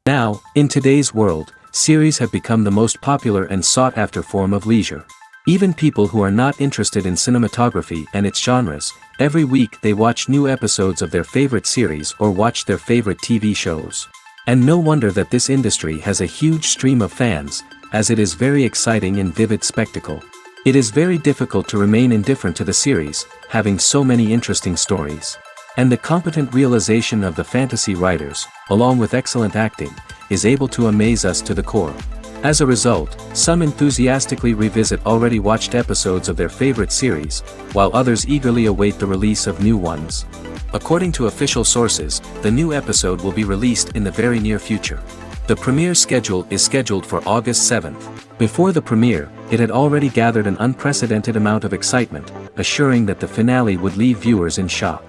Now, in today's world, series have become the most popular and sought-after form of leisure. Even people who are not interested in cinematography and its genres, every week they watch new episodes of their favorite series or watch their favorite TV shows. And no wonder that this industry has a huge stream of fans, as it is very exciting and vivid spectacle. It is very difficult to remain indifferent to the series, having so many interesting stories. And the competent realization of the fantasy writers, along with excellent acting, is able to amaze us to the core. As a result, some enthusiastically revisit already watched episodes of their favorite series, while others eagerly await the release of new ones. According to official sources, the new episode will be released in the very near future. The premiere schedule is scheduled for August 7th. Before the premiere, it had already gathered an unprecedented amount of excitement, assuring that the finale would leave viewers in shock.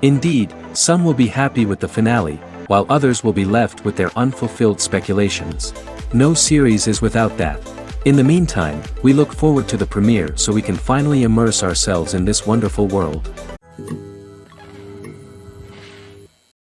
Indeed, some will be happy with the finale, while others will be left with their unfulfilled speculations. No series is without that. In the meantime, we look forward to the premiere so we can finally immerse ourselves in this wonderful world.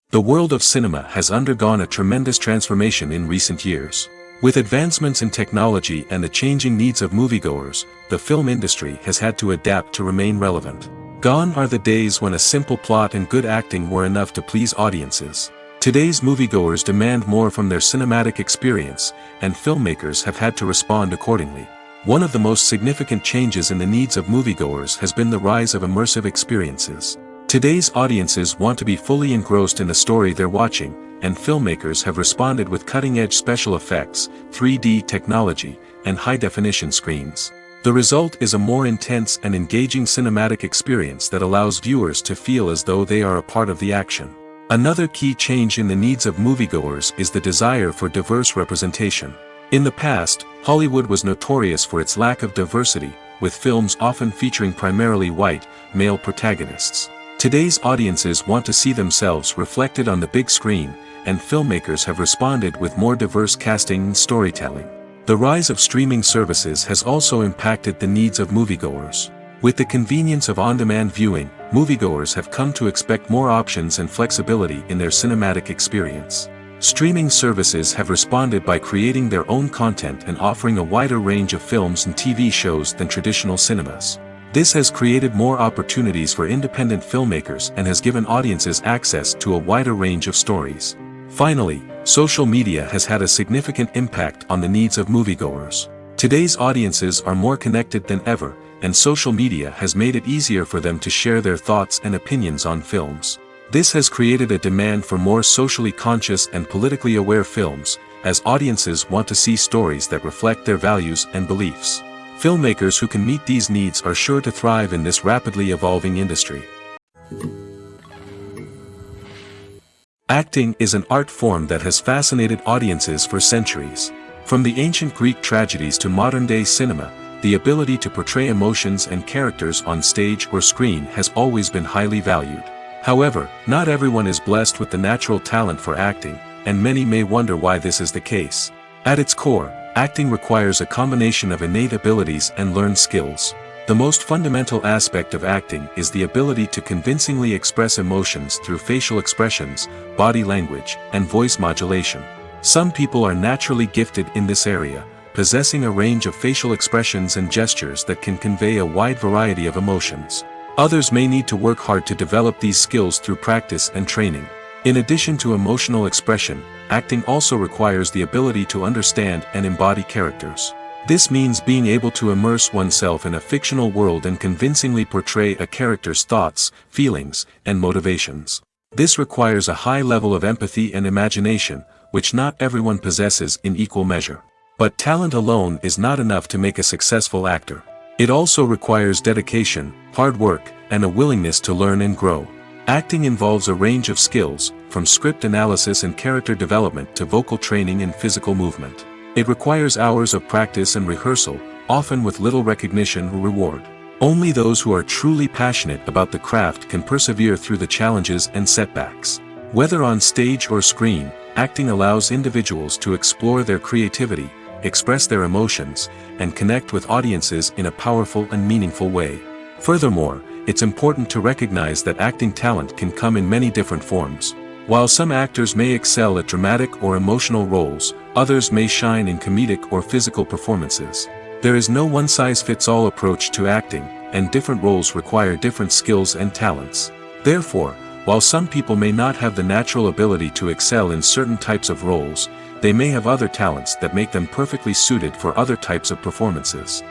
The world of cinema has undergone a tremendous transformation in recent years. With advancements in technology and the changing needs of moviegoers, the film industry has had to adapt to remain relevant. Gone are the days when a simple plot and good acting were enough to please audiences. Today's moviegoers demand more from their cinematic experience, and filmmakers have had to respond accordingly. One of the most significant changes in the needs of moviegoers has been the rise of immersive experiences. Today's audiences want to be fully engrossed in the story they're watching, and filmmakers have responded with cutting-edge special effects, 3D technology, and high-definition screens. The result is a more intense and engaging cinematic experience that allows viewers to feel as though they are a part of the action. Another key change in the needs of moviegoers is the desire for diverse representation. In the past, Hollywood was notorious for its lack of diversity, with films often featuring primarily white, male protagonists. Today's audiences want to see themselves reflected on the big screen, and filmmakers have responded with more diverse casting and storytelling. The rise of streaming services has also impacted the needs of moviegoers. With the convenience of on-demand viewing, moviegoers have come to expect more options and flexibility in their cinematic experience. Streaming services have responded by creating their own content and offering a wider range of films and TV shows than traditional cinemas. This has created more opportunities for independent filmmakers and has given audiences access to a wider range of stories. Finally, social media has had a significant impact on the needs of moviegoers. Today's audiences are more connected than ever, and social media has made it easier for them to share their thoughts and opinions on films. This has created a demand for more socially conscious and politically aware films, as audiences want to see stories that reflect their values and beliefs. Filmmakers who can meet these needs are sure to thrive in this rapidly evolving industry. Acting is an art form that has fascinated audiences for centuries. From the ancient Greek tragedies to modern-day cinema, the ability to portray emotions and characters on stage or screen has always been highly valued. However, not everyone is blessed with the natural talent for acting, and many may wonder why this is the case. At its core, acting requires a combination of innate abilities and learned skills. The most fundamental aspect of acting is the ability to convincingly express emotions through facial expressions, body language, and voice modulation. Some people are naturally gifted in this area, possessing a range of facial expressions and gestures that can convey a wide variety of emotions. Others may need to work hard to develop these skills through practice and training. In addition to emotional expression, acting also requires the ability to understand and embody characters. This means being able to immerse oneself in a fictional world and convincingly portray a character's thoughts, feelings, and motivations. This requires a high level of empathy and imagination, which not everyone possesses in equal measure. But talent alone is not enough to make a successful actor. It also requires dedication, hard work, and a willingness to learn and grow. Acting involves a range of skills, from script analysis and character development to vocal training and physical movement. It requires hours of practice and rehearsal, often with little recognition or reward. Only those who are truly passionate about the craft can persevere through the challenges and setbacks. Whether on stage or screen, acting allows individuals to explore their creativity, express their emotions, and connect with audiences in a powerful and meaningful way. Furthermore, it's important to recognize that acting talent can come in many different forms. While some actors may excel at dramatic or emotional roles, others may shine in comedic or physical performances. There is no one-size-fits-all approach to acting, and different roles require different skills and talents. Therefore, while some people may not have the natural ability to excel in certain types of roles, they may have other talents that make them perfectly suited for other types of performances.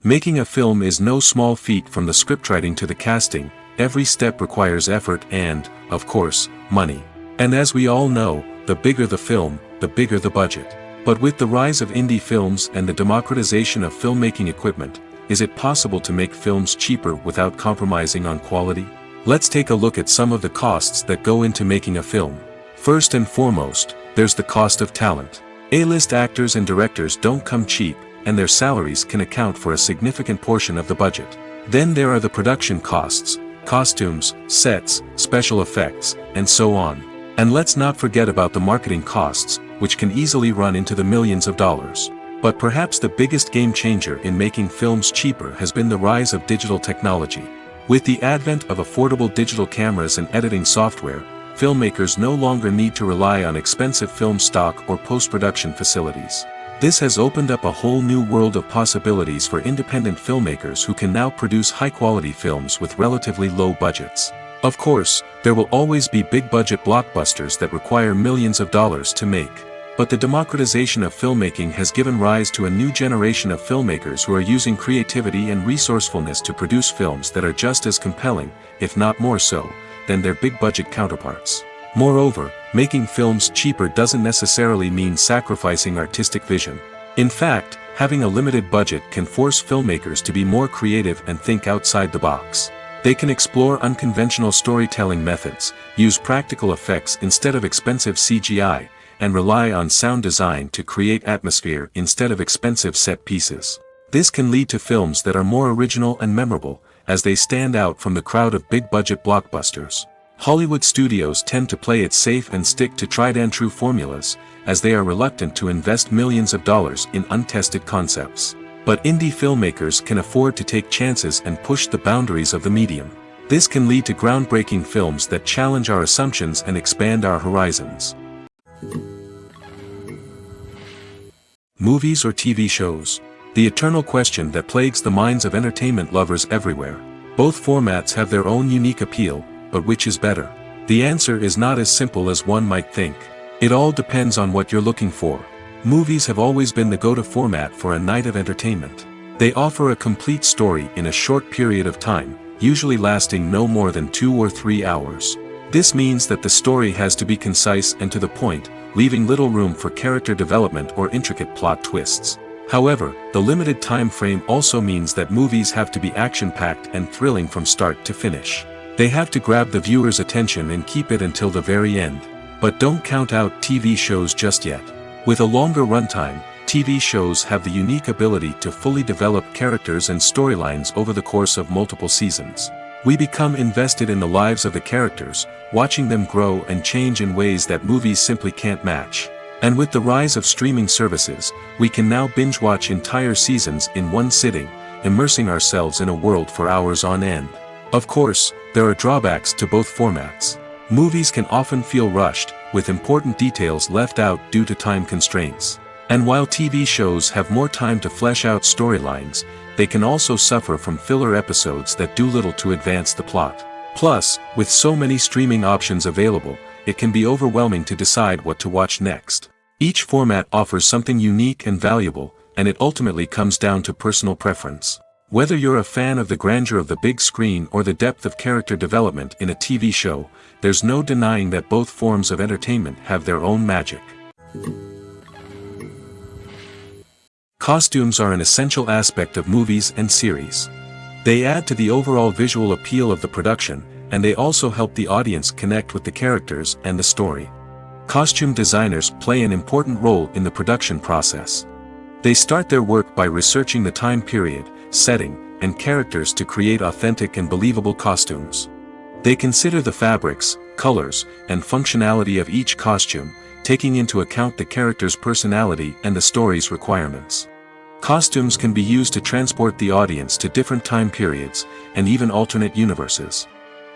Making a film is no small feat. From the scriptwriting to the casting. Every step requires effort and, of course, money. And as we all know, the bigger the film, the bigger the budget. But with the rise of indie films and the democratization of filmmaking equipment, is it possible to make films cheaper without compromising on quality? Let's take a look at some of the costs that go into making a film. First and foremost, there's the cost of talent. A-list actors and directors don't come cheap, and their salaries can account for a significant portion of the budget. Then there are the production costs. Costumes, sets, special effects, and so on. And let's not forget about the marketing costs, which can easily run into the millions of dollars. But perhaps the biggest game changer in making films cheaper has been the rise of digital technology. With the advent of affordable digital cameras and editing software, filmmakers no longer need to rely on expensive film stock or post-production facilities. This has opened up a whole new world of possibilities for independent filmmakers who can now produce high-quality films with relatively low budgets. Of course, there will always be big-budget blockbusters that require millions of dollars to make. But the democratization of filmmaking has given rise to a new generation of filmmakers who are using creativity and resourcefulness to produce films that are just as compelling, if not more so, than their big-budget counterparts. Moreover, making films cheaper doesn't necessarily mean sacrificing artistic vision. In fact, having a limited budget can force filmmakers to be more creative and think outside the box. They can explore unconventional storytelling methods, use practical effects instead of expensive CGI, and rely on sound design to create atmosphere instead of expensive set pieces. This can lead to films that are more original and memorable, as they stand out from the crowd of big-budget blockbusters. Hollywood studios tend to play it safe and stick to tried-and-true formulas, as they are reluctant to invest millions of dollars in untested concepts. But indie filmmakers can afford to take chances and push the boundaries of the medium. This can lead to groundbreaking films that challenge our assumptions and expand our horizons. Movies or TV shows? The eternal question that plagues the minds of entertainment lovers everywhere. Both formats have their own unique appeal, but which is better? The answer is not as simple as one might think. It all depends on what you're looking for. Movies have always been the go-to format for a night of entertainment. They offer a complete story in a short period of time, usually lasting no more than 2 or 3 hours. This means that the story has to be concise and to the point, leaving little room for character development or intricate plot twists. However, the limited time frame also means that movies have to be action-packed and thrilling from start to finish. They have to grab the viewer's attention and keep it until the very end. But don't count out TV shows just yet. With a longer runtime, TV shows have the unique ability to fully develop characters and storylines over the course of multiple seasons. We become invested in the lives of the characters, watching them grow and change in ways that movies simply can't match. And with the rise of streaming services, we can now binge-watch entire seasons in one sitting, immersing ourselves in a world for hours on end. Of course, there are drawbacks to both formats. Movies can often feel rushed, with important details left out due to time constraints. And while TV shows have more time to flesh out storylines, they can also suffer from filler episodes that do little to advance the plot. Plus, with so many streaming options available, it can be overwhelming to decide what to watch next. Each format offers something unique and valuable, and it ultimately comes down to personal preference. Whether you're a fan of the grandeur of the big screen or the depth of character development in a TV show, there's no denying that both forms of entertainment have their own magic. Costumes are an essential aspect of movies and series. They add to the overall visual appeal of the production, and they also help the audience connect with the characters and the story. Costume designers play an important role in the production process. They start their work by researching the time period, setting, and characters to create authentic and believable costumes. They consider the fabrics, colors, and functionality of each costume, taking into account the character's personality and the story's requirements. Costumes can be used to transport the audience to different time periods, and even alternate universes.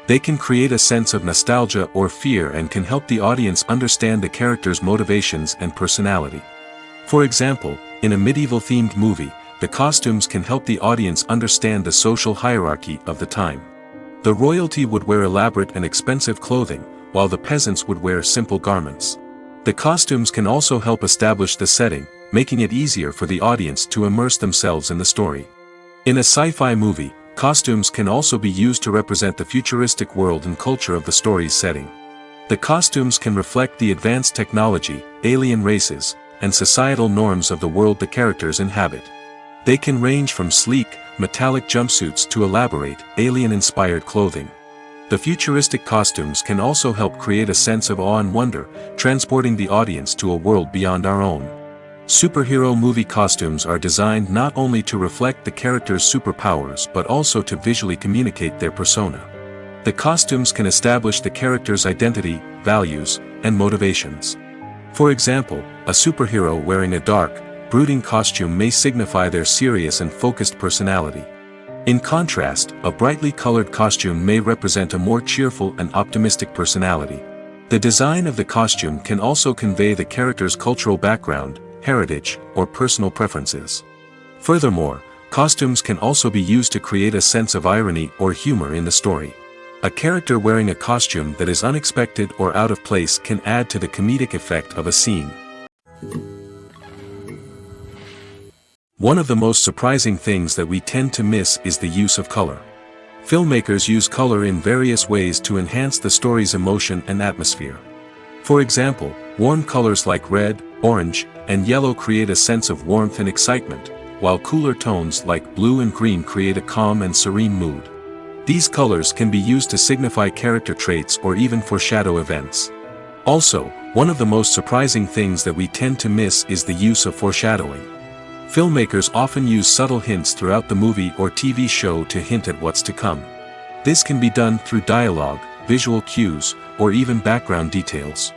They can create a sense of nostalgia or fear and can help the audience understand the character's motivations and personality. For example, in a medieval-themed movie, the costumes can help the audience understand the social hierarchy of the time. The royalty would wear elaborate and expensive clothing, while the peasants would wear simple garments. The costumes can also help establish the setting, making it easier for the audience to immerse themselves in the story. In a sci-fi movie, costumes can also be used to represent the futuristic world and culture of the story's setting. The costumes can reflect the advanced technology, alien races, and societal norms of the world the characters inhabit. They can range from sleek, metallic jumpsuits to elaborate, alien-inspired clothing. The futuristic costumes can also help create a sense of awe and wonder, transporting the audience to a world beyond our own. Superhero movie costumes are designed not only to reflect the character's superpowers but also to visually communicate their persona. The costumes can establish the character's identity, values, and motivations. For example, a superhero wearing a dark, brooding costume may signify their serious and focused personality. In contrast, a brightly colored costume may represent a more cheerful and optimistic personality. The design of the costume can also convey the character's cultural background, heritage, or personal preferences. Furthermore, costumes can also be used to create a sense of irony or humor in the story. A character wearing a costume that is unexpected or out of place can add to the comedic effect of a scene. One of the most surprising things that we tend to miss is the use of color. Filmmakers use color in various ways to enhance the story's emotion and atmosphere. For example, warm colors like red, orange, and yellow create a sense of warmth and excitement, while cooler tones like blue and green create a calm and serene mood. These colors can be used to signify character traits or even foreshadow events. Also, one of the most surprising things that we tend to miss is the use of foreshadowing. Filmmakers often use subtle hints throughout the movie or TV show to hint at what's to come. This can be done through dialogue, visual cues, or even background details.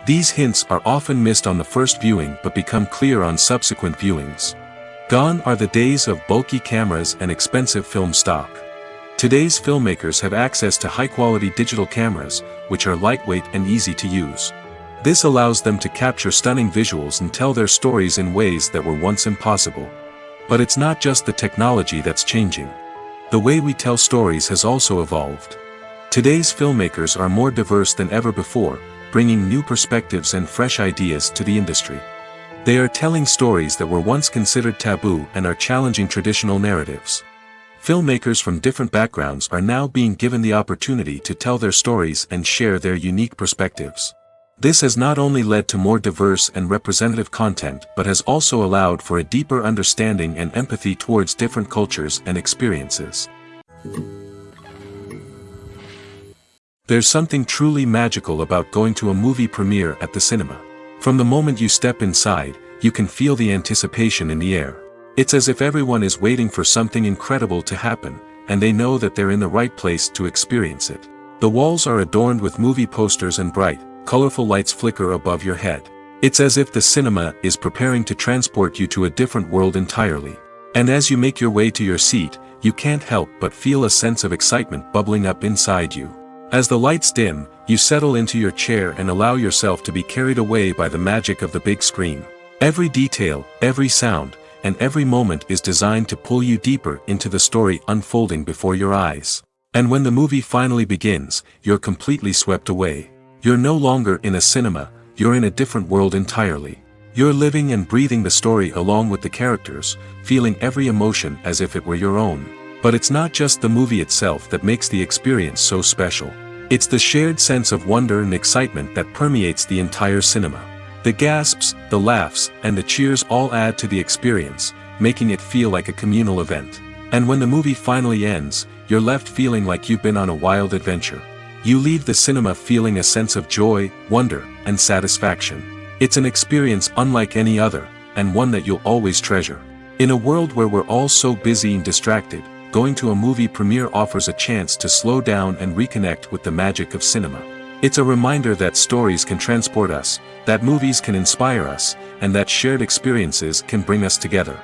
These hints are often missed on the first viewing but become clear on subsequent viewings. Gone are the days of bulky cameras and expensive film stock. Today's filmmakers have access to high-quality digital cameras, which are lightweight and easy to use. This allows them to capture stunning visuals and tell their stories in ways that were once impossible. But it's not just the technology that's changing. The way we tell stories has also evolved. Today's filmmakers are more diverse than ever before, bringing new perspectives and fresh ideas to the industry. They are telling stories that were once considered taboo and are challenging traditional narratives. Filmmakers from different backgrounds are now being given the opportunity to tell their stories and share their unique perspectives. This has not only led to more diverse and representative content but has also allowed for a deeper understanding and empathy towards different cultures and experiences. There's something truly magical about going to a movie premiere at the cinema. From the moment you step inside, you can feel the anticipation in the air. It's as if everyone is waiting for something incredible to happen, and they know that they're in the right place to experience it. The walls are adorned with movie posters and bright, colorful lights flicker above your head. It's as if the cinema is preparing to transport you to a different world entirely. And as you make your way to your seat, you can't help but feel a sense of excitement bubbling up inside you. As the lights dim, you settle into your chair and allow yourself to be carried away by the magic of the big screen. Every detail, every sound, and every moment is designed to pull you deeper into the story unfolding before your eyes. And when the movie finally begins, you're completely swept away. You're no longer in a cinema, you're in a different world entirely. You're living and breathing the story along with the characters, feeling every emotion as if it were your own. But it's not just the movie itself that makes the experience so special. It's the shared sense of wonder and excitement that permeates the entire cinema. The gasps, the laughs, and the cheers all add to the experience, making it feel like a communal event. And when the movie finally ends, you're left feeling like you've been on a wild adventure. You leave the cinema feeling a sense of joy, wonder, and satisfaction. It's an experience unlike any other, and one that you'll always treasure. In a world where we're all so busy and distracted, going to a movie premiere offers a chance to slow down and reconnect with the magic of cinema. It's a reminder that stories can transport us, that movies can inspire us, and that shared experiences can bring us together.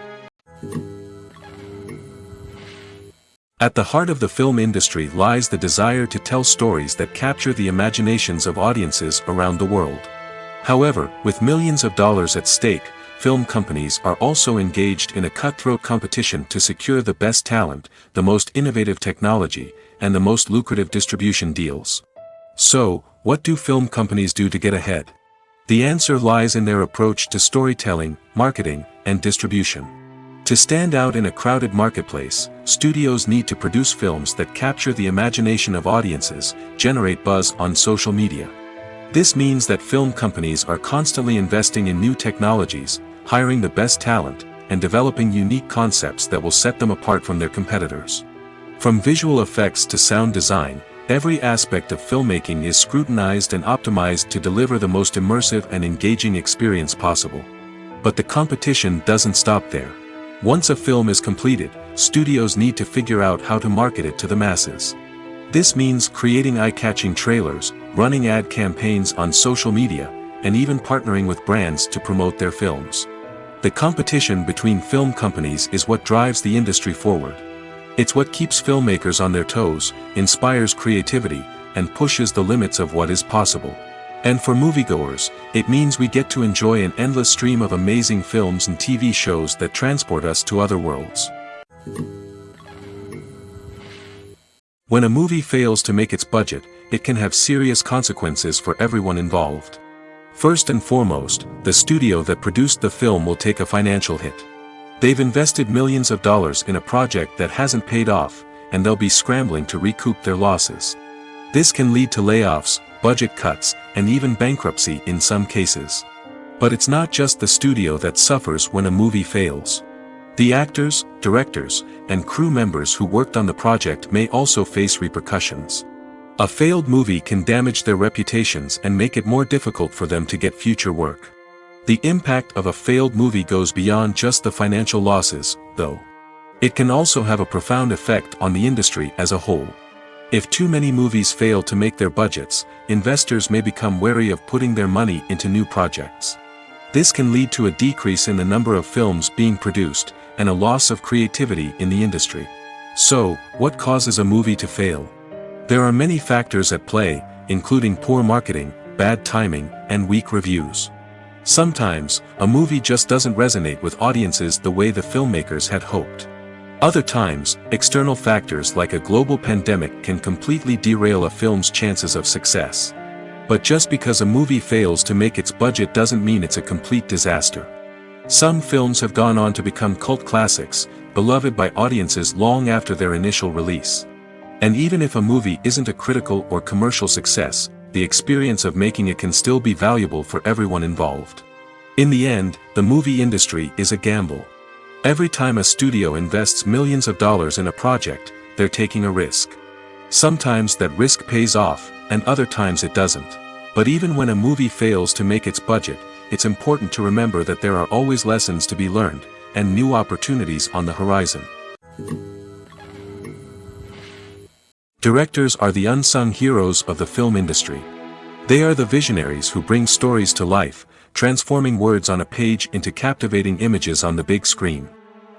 At the heart of the film industry lies the desire to tell stories that capture the imaginations of audiences around the world. However, with millions of dollars at stake, film companies are also engaged in a cutthroat competition to secure the best talent, the most innovative technology, and the most lucrative distribution deals. So, what do film companies do to get ahead? The answer lies in their approach to storytelling, marketing, and distribution. To stand out in a crowded marketplace, studios need to produce films that capture the imagination of audiences, generate buzz on social media. This means that film companies are constantly investing in new technologies, hiring the best talent, and developing unique concepts that will set them apart from their competitors. From visual effects to sound design, every aspect of filmmaking is scrutinized and optimized to deliver the most immersive and engaging experience possible. But the competition doesn't stop there. Once a film is completed, studios need to figure out how to market it to the masses. This means creating eye-catching trailers, running ad campaigns on social media, and even partnering with brands to promote their films. The competition between film companies is what drives the industry forward. It's what keeps filmmakers on their toes, inspires creativity, and pushes the limits of what is possible. And for moviegoers, it means we get to enjoy an endless stream of amazing films and TV shows that transport us to other worlds. When a movie fails to make its budget, it can have serious consequences for everyone involved. First and foremost, the studio that produced the film will take a financial hit. They've invested millions of dollars in a project that hasn't paid off, and they'll be scrambling to recoup their losses. This can lead to layoffs, budget cuts, and even bankruptcy in some cases. But it's not just the studio that suffers when a movie fails. The actors, directors, and crew members who worked on the project may also face repercussions. A failed movie can damage their reputations and make it more difficult for them to get future work. The impact of a failed movie goes beyond just the financial losses, though. It can also have a profound effect on the industry as a whole. If too many movies fail to make their budgets, investors may become wary of putting their money into new projects. This can lead to a decrease in the number of films being produced, and a loss of creativity in the industry. So, what causes a movie to fail? There are many factors at play, including poor marketing, bad timing, and weak reviews. Sometimes, a movie just doesn't resonate with audiences the way the filmmakers had hoped. Other times, external factors like a global pandemic can completely derail a film's chances of success. But just because a movie fails to make its budget doesn't mean it's a complete disaster. Some films have gone on to become cult classics, beloved by audiences long after their initial release. And even if a movie isn't a critical or commercial success, the experience of making it can still be valuable for everyone involved. In the end, the movie industry is a gamble. Every time a studio invests millions of dollars in a project, they're taking a risk. Sometimes that risk pays off, and other times it doesn't. But even when a movie fails to make its budget, it's important to remember that there are always lessons to be learned, and new opportunities on the horizon. Directors are the unsung heroes of the film industry. They are the visionaries who bring stories to life, transforming words on a page into captivating images on the big screen.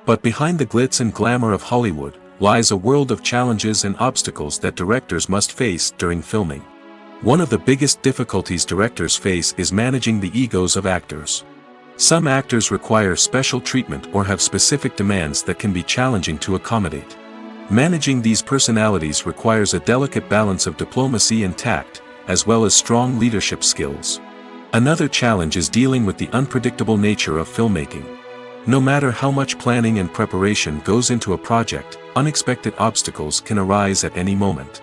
But behind the glitz and glamour of Hollywood, lies a world of challenges and obstacles that directors must face during filming. One of the biggest difficulties directors face is managing the egos of actors. Some actors require special treatment or have specific demands that can be challenging to accommodate. Managing these personalities requires a delicate balance of diplomacy and tact, as well as strong leadership skills. Another challenge is dealing with the unpredictable nature of filmmaking. No matter how much planning and preparation goes into a project, unexpected obstacles can arise at any moment.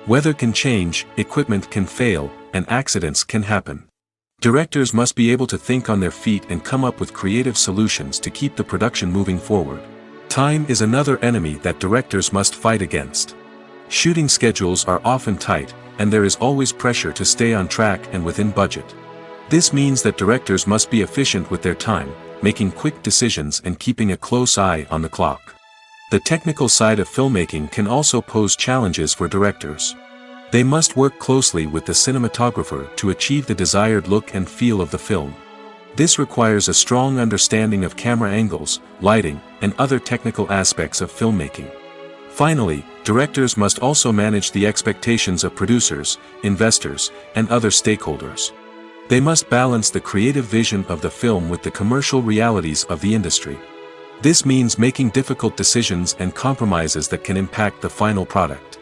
Weather can change, equipment can fail, and accidents can happen. Directors must be able to think on their feet and come up with creative solutions to keep the production moving forward. Time is another enemy that directors must fight against. Shooting schedules are often tight, and there is always pressure to stay on track and within budget. This means that directors must be efficient with their time, making quick decisions and keeping a close eye on the clock. The technical side of filmmaking can also pose challenges for directors. They must work closely with the cinematographer to achieve the desired look and feel of the film. This requires a strong understanding of camera angles, lighting, and other technical aspects of filmmaking. Finally, directors must also manage the expectations of producers, investors, and other stakeholders. They must balance the creative vision of the film with the commercial realities of the industry. This means making difficult decisions and compromises that can impact the final product.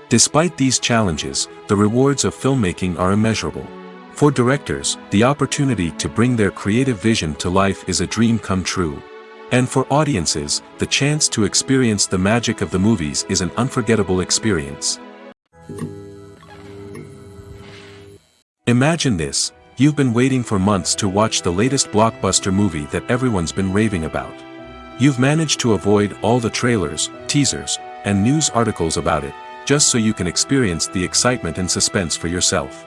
Despite these challenges, the rewards of filmmaking are immeasurable. For directors, the opportunity to bring their creative vision to life is a dream come true. And for audiences, the chance to experience the magic of the movies is an unforgettable experience. Imagine this: you've been waiting for months to watch the latest blockbuster movie that everyone's been raving about. You've managed to avoid all the trailers, teasers, and news articles about it, just so you can experience the excitement and suspense for yourself.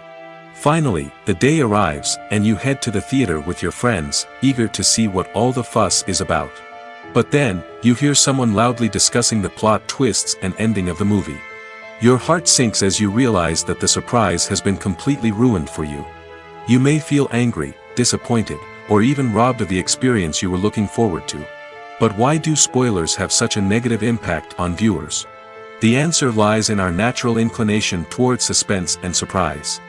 Finally, the day arrives, and you head to the theater with your friends, eager to see what all the fuss is about. But then, you hear someone loudly discussing the plot twists and ending of the movie. Your heart sinks as you realize that the surprise has been completely ruined for you. You may feel angry, disappointed, or even robbed of the experience you were looking forward to. But why do spoilers have such a negative impact on viewers? The answer lies in our natural inclination towards suspense and surprise.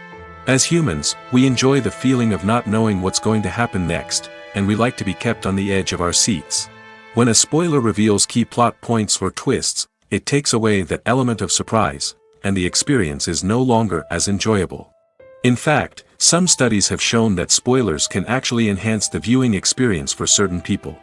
As humans, we enjoy the feeling of not knowing what's going to happen next, and we like to be kept on the edge of our seats. When a spoiler reveals key plot points or twists, it takes away that element of surprise, and the experience is no longer as enjoyable. In fact, some studies have shown that spoilers can actually enhance the viewing experience for certain people.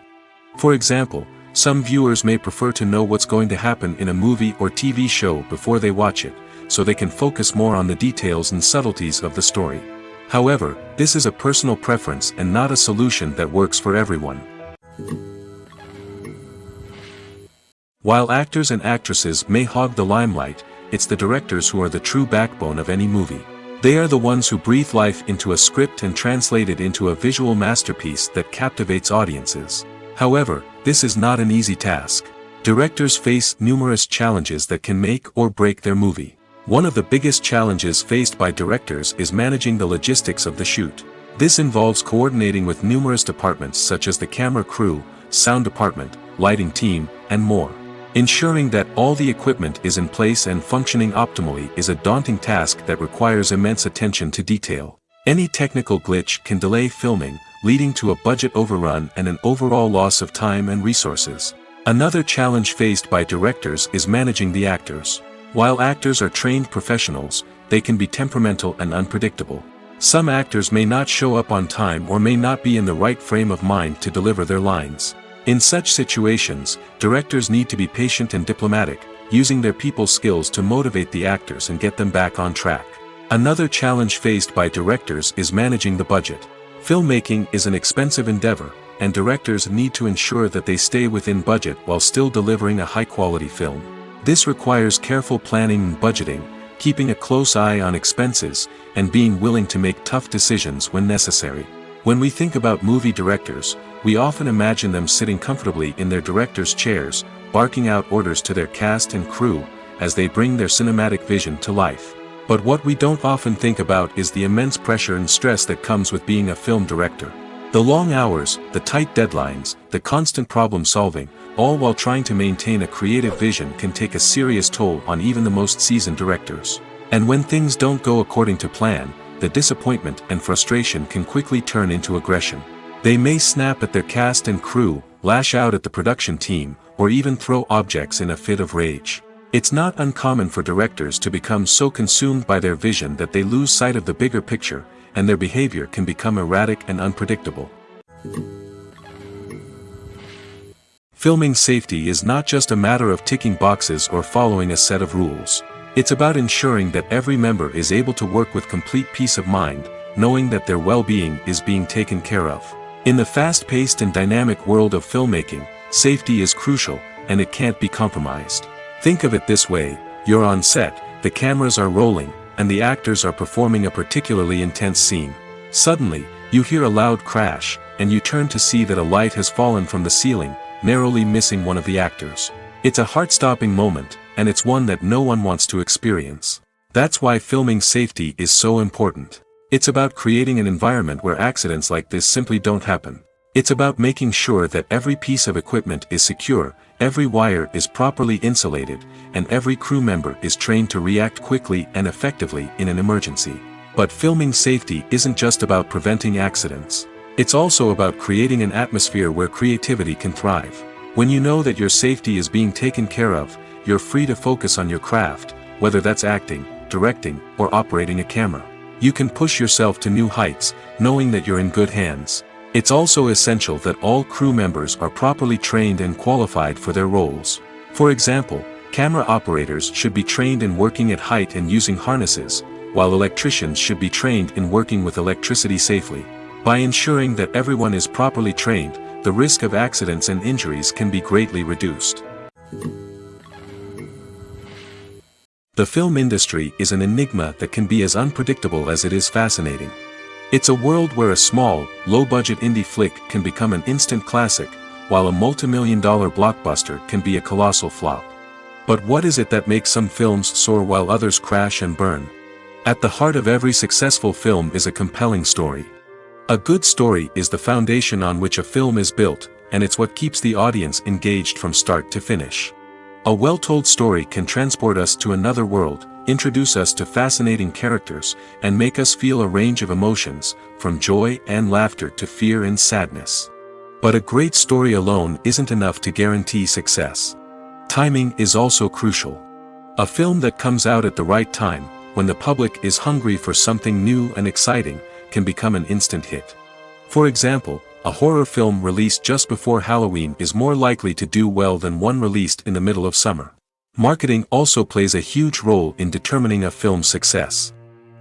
For example, some viewers may prefer to know what's going to happen in a movie or TV show before they watch it, so they can focus more on the details and subtleties of the story. However, this is a personal preference and not a solution that works for everyone. While actors and actresses may hog the limelight, it's the directors who are the true backbone of any movie. They are the ones who breathe life into a script and translate it into a visual masterpiece that captivates audiences. However, this is not an easy task. Directors face numerous challenges that can make or break their movie. One of the biggest challenges faced by directors is managing the logistics of the shoot. This involves coordinating with numerous departments such as the camera crew, sound department, lighting team, and more. Ensuring that all the equipment is in place and functioning optimally is a daunting task that requires immense attention to detail. Any technical glitch can delay filming, leading to a budget overrun and an overall loss of time and resources. Another challenge faced by directors is managing the actors. While actors are trained professionals, they can be temperamental and unpredictable. Some actors may not show up on time or may not be in the right frame of mind to deliver their lines. In such situations, directors need to be patient and diplomatic, using their people skills to motivate the actors and get them back on track. Another challenge faced by directors is managing the budget. Filmmaking is an expensive endeavor, and directors need to ensure that they stay within budget while still delivering a high-quality film. This requires careful planning and budgeting, keeping a close eye on expenses, and being willing to make tough decisions when necessary. When we think about movie directors, we often imagine them sitting comfortably in their director's chairs, barking out orders to their cast and crew, as they bring their cinematic vision to life. But what we don't often think about is the immense pressure and stress that comes with being a film director. The long hours, the tight deadlines, the constant problem solving, all while trying to maintain a creative vision can take a serious toll on even the most seasoned directors. And when things don't go according to plan, the disappointment and frustration can quickly turn into aggression. They may snap at their cast and crew, lash out at the production team, or even throw objects in a fit of rage. It's not uncommon for directors to become so consumed by their vision that they lose sight of the bigger picture, and their behavior can become erratic and unpredictable. Filming safety is not just a matter of ticking boxes or following a set of rules. It's about ensuring that every member is able to work with complete peace of mind, knowing that their well-being is being taken care of. In the fast-paced and dynamic world of filmmaking, safety is crucial, and it can't be compromised. Think of it this way: you're on set, the cameras are rolling, and the actors are performing a particularly intense scene. Suddenly, you hear a loud crash, and you turn to see that a light has fallen from the ceiling, narrowly missing one of the actors. It's a heart-stopping moment, and it's one that no one wants to experience. That's why filming safety is so important. It's about creating an environment where accidents like this simply don't happen. It's about making sure that every piece of equipment is secure, every wire is properly insulated, and every crew member is trained to react quickly and effectively in an emergency. But filming safety isn't just about preventing accidents. It's also about creating an atmosphere where creativity can thrive. When you know that your safety is being taken care of, you're free to focus on your craft, whether that's acting, directing, or operating a camera. You can push yourself to new heights, knowing that you're in good hands. It's also essential that all crew members are properly trained and qualified for their roles. For example, camera operators should be trained in working at height and using harnesses, while electricians should be trained in working with electricity safely. By ensuring that everyone is properly trained, the risk of accidents and injuries can be greatly reduced. The film industry is an enigma that can be as unpredictable as it is fascinating. It's a world where a small, low-budget indie flick can become an instant classic, while a multi-million-dollar blockbuster can be a colossal flop. But what is it that makes some films soar while others crash and burn? At the heart of every successful film is a compelling story. A good story is the foundation on which a film is built, and it's what keeps the audience engaged from start to finish. A well-told story can transport us to another world, introduce us to fascinating characters, and make us feel a range of emotions, from joy and laughter to fear and sadness. But a great story alone isn't enough to guarantee success. Timing is also crucial. A film that comes out at the right time, when the public is hungry for something new and exciting, can become an instant hit. For example, a horror film released just before Halloween is more likely to do well than one released in the middle of summer. Marketing also plays a huge role in determining a film's success.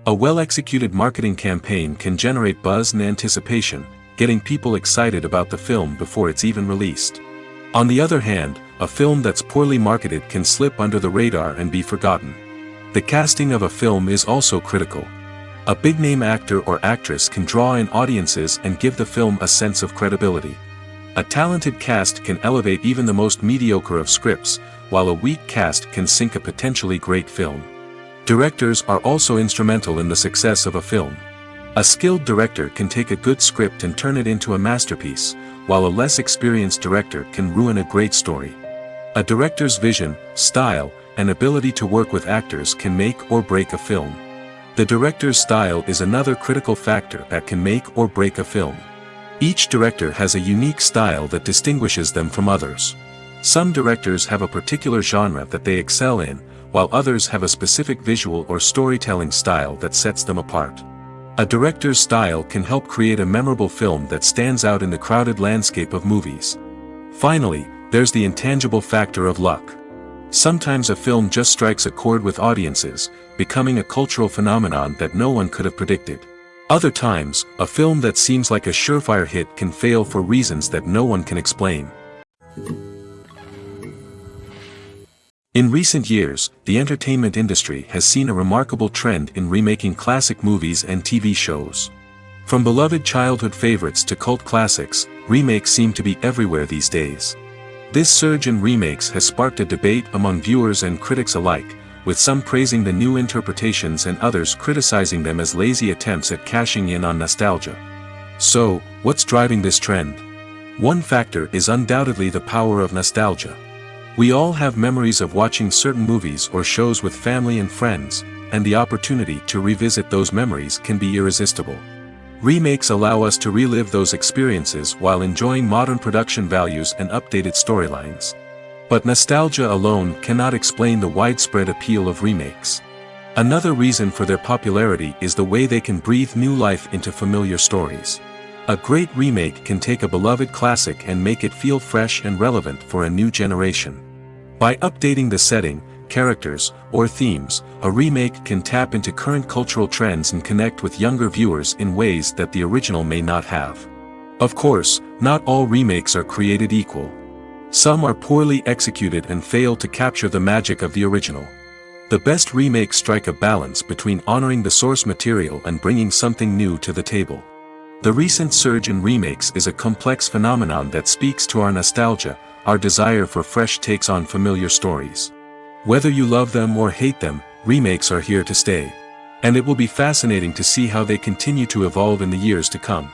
A well-executed marketing campaign can generate buzz and anticipation, getting people excited about the film before it's even released. On the other hand, a film that's poorly marketed can slip under the radar and be forgotten. The casting of a film is also critical. A big-name actor or actress can draw in audiences and give the film a sense of credibility. A talented cast can elevate even the most mediocre of scripts, while a weak cast can sink a potentially great film. Directors are also instrumental in the success of a film. A skilled director can take a good script and turn it into a masterpiece, while a less experienced director can ruin a great story. A director's vision, style, and ability to work with actors can make or break a film. The director's style is another critical factor that can make or break a film. Each director has a unique style that distinguishes them from others. Some directors have a particular genre that they excel in, while others have a specific visual or storytelling style that sets them apart. A director's style can help create a memorable film that stands out in the crowded landscape of movies. Finally, there's the intangible factor of luck. Sometimes a film just strikes a chord with audiences, becoming a cultural phenomenon that no one could have predicted. Other times, a film that seems like a surefire hit can fail for reasons that no one can explain. In recent years, the entertainment industry has seen a remarkable trend in remaking classic movies and TV shows. From beloved childhood favorites to cult classics, remakes seem to be everywhere these days. This surge in remakes has sparked a debate among viewers and critics alike, with some praising the new interpretations and others criticizing them as lazy attempts at cashing in on nostalgia. So, what's driving this trend? One factor is undoubtedly the power of nostalgia. We all have memories of watching certain movies or shows with family and friends, and the opportunity to revisit those memories can be irresistible. Remakes allow us to relive those experiences while enjoying modern production values and updated storylines. But nostalgia alone cannot explain the widespread appeal of remakes. Another reason for their popularity is the way they can breathe new life into familiar stories. A great remake can take a beloved classic and make it feel fresh and relevant for a new generation. By updating the setting, characters, or themes, a remake can tap into current cultural trends and connect with younger viewers in ways that the original may not have. Of course, not all remakes are created equal. Some are poorly executed and fail to capture the magic of the original. The best remakes strike a balance between honoring the source material and bringing something new to the table. The recent surge in remakes is a complex phenomenon that speaks to our nostalgia, our desire for fresh takes on familiar stories. Whether you love them or hate them, remakes are here to stay. And it will be fascinating to see how they continue to evolve in the years to come.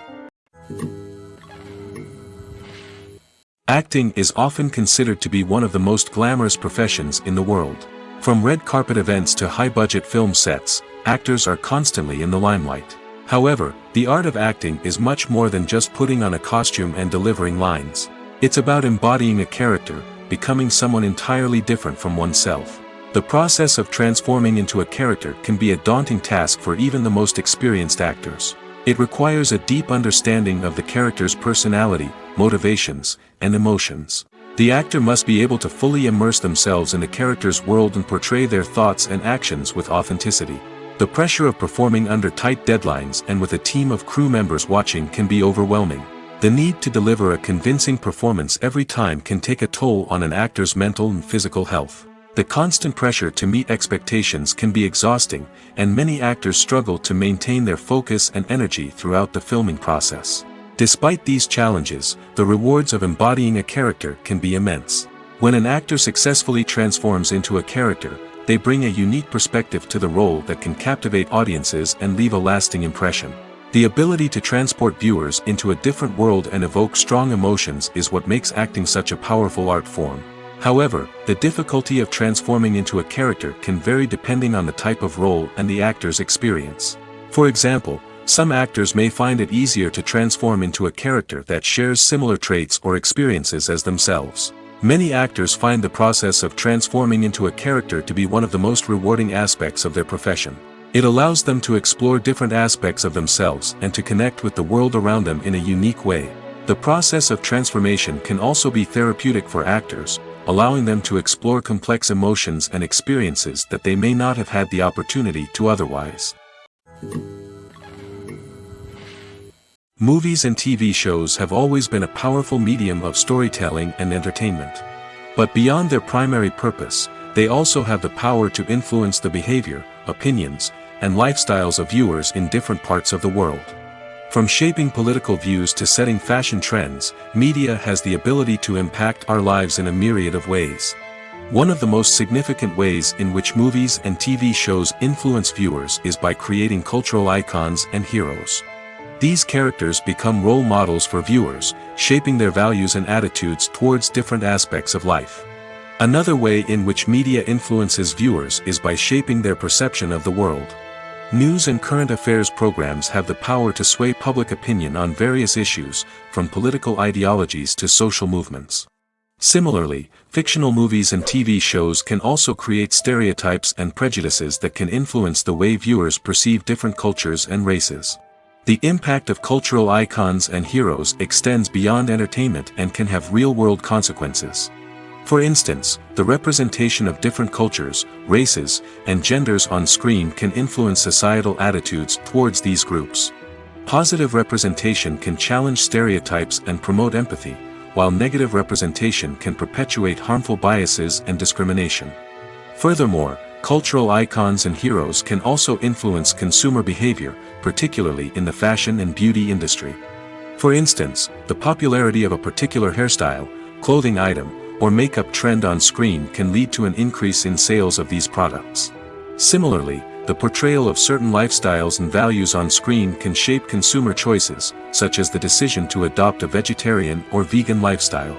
Acting is often considered to be one of the most glamorous professions in the world. From red carpet events to high-budget film sets, actors are constantly in the limelight. However, the art of acting is much more than just putting on a costume and delivering lines. It's about embodying a character, becoming someone entirely different from oneself. The process of transforming into a character can be a daunting task for even the most experienced actors. It requires a deep understanding of the character's personality, motivations, and emotions. The actor must be able to fully immerse themselves in the character's world and portray their thoughts and actions with authenticity. The pressure of performing under tight deadlines and with a team of crew members watching can be overwhelming. The need to deliver a convincing performance every time can take a toll on an actor's mental and physical health. The constant pressure to meet expectations can be exhausting, and many actors struggle to maintain their focus and energy throughout the filming process. Despite these challenges, the rewards of embodying a character can be immense. When an actor successfully transforms into a character, they bring a unique perspective to the role that can captivate audiences and leave a lasting impression. The ability to transport viewers into a different world and evoke strong emotions is what makes acting such a powerful art form. However, the difficulty of transforming into a character can vary depending on the type of role and the actor's experience. For example, some actors may find it easier to transform into a character that shares similar traits or experiences as themselves. Many actors find the process of transforming into a character to be one of the most rewarding aspects of their profession. It allows them to explore different aspects of themselves and to connect with the world around them in a unique way. The process of transformation can also be therapeutic for actors, allowing them to explore complex emotions and experiences that they may not have had the opportunity to otherwise. Movies and TV shows have always been a powerful medium of storytelling and entertainment. But beyond their primary purpose, they also have the power to influence the behavior, opinions, and lifestyles of viewers in different parts of the world. From shaping political views to setting fashion trends, media has the ability to impact our lives in a myriad of ways. One of the most significant ways in which movies and TV shows influence viewers is by creating cultural icons and heroes. These characters become role models for viewers, shaping their values and attitudes towards different aspects of life. Another way in which media influences viewers is by shaping their perception of the world. News and current affairs programs have the power to sway public opinion on various issues, from political ideologies to social movements. Similarly, fictional movies and TV shows can also create stereotypes and prejudices that can influence the way viewers perceive different cultures and races. The impact of cultural icons and heroes extends beyond entertainment and can have real-world consequences. For instance, the representation of different cultures, races, and genders on screen can influence societal attitudes towards these groups. Positive representation can challenge stereotypes and promote empathy, while negative representation can perpetuate harmful biases and discrimination. Furthermore, cultural icons and heroes can also influence consumer behavior, particularly in the fashion and beauty industry. For instance, the popularity of a particular hairstyle, clothing item, or makeup trend on screen can lead to an increase in sales of these products. Similarly, the portrayal of certain lifestyles and values on screen can shape consumer choices, such as the decision to adopt a vegetarian or vegan lifestyle.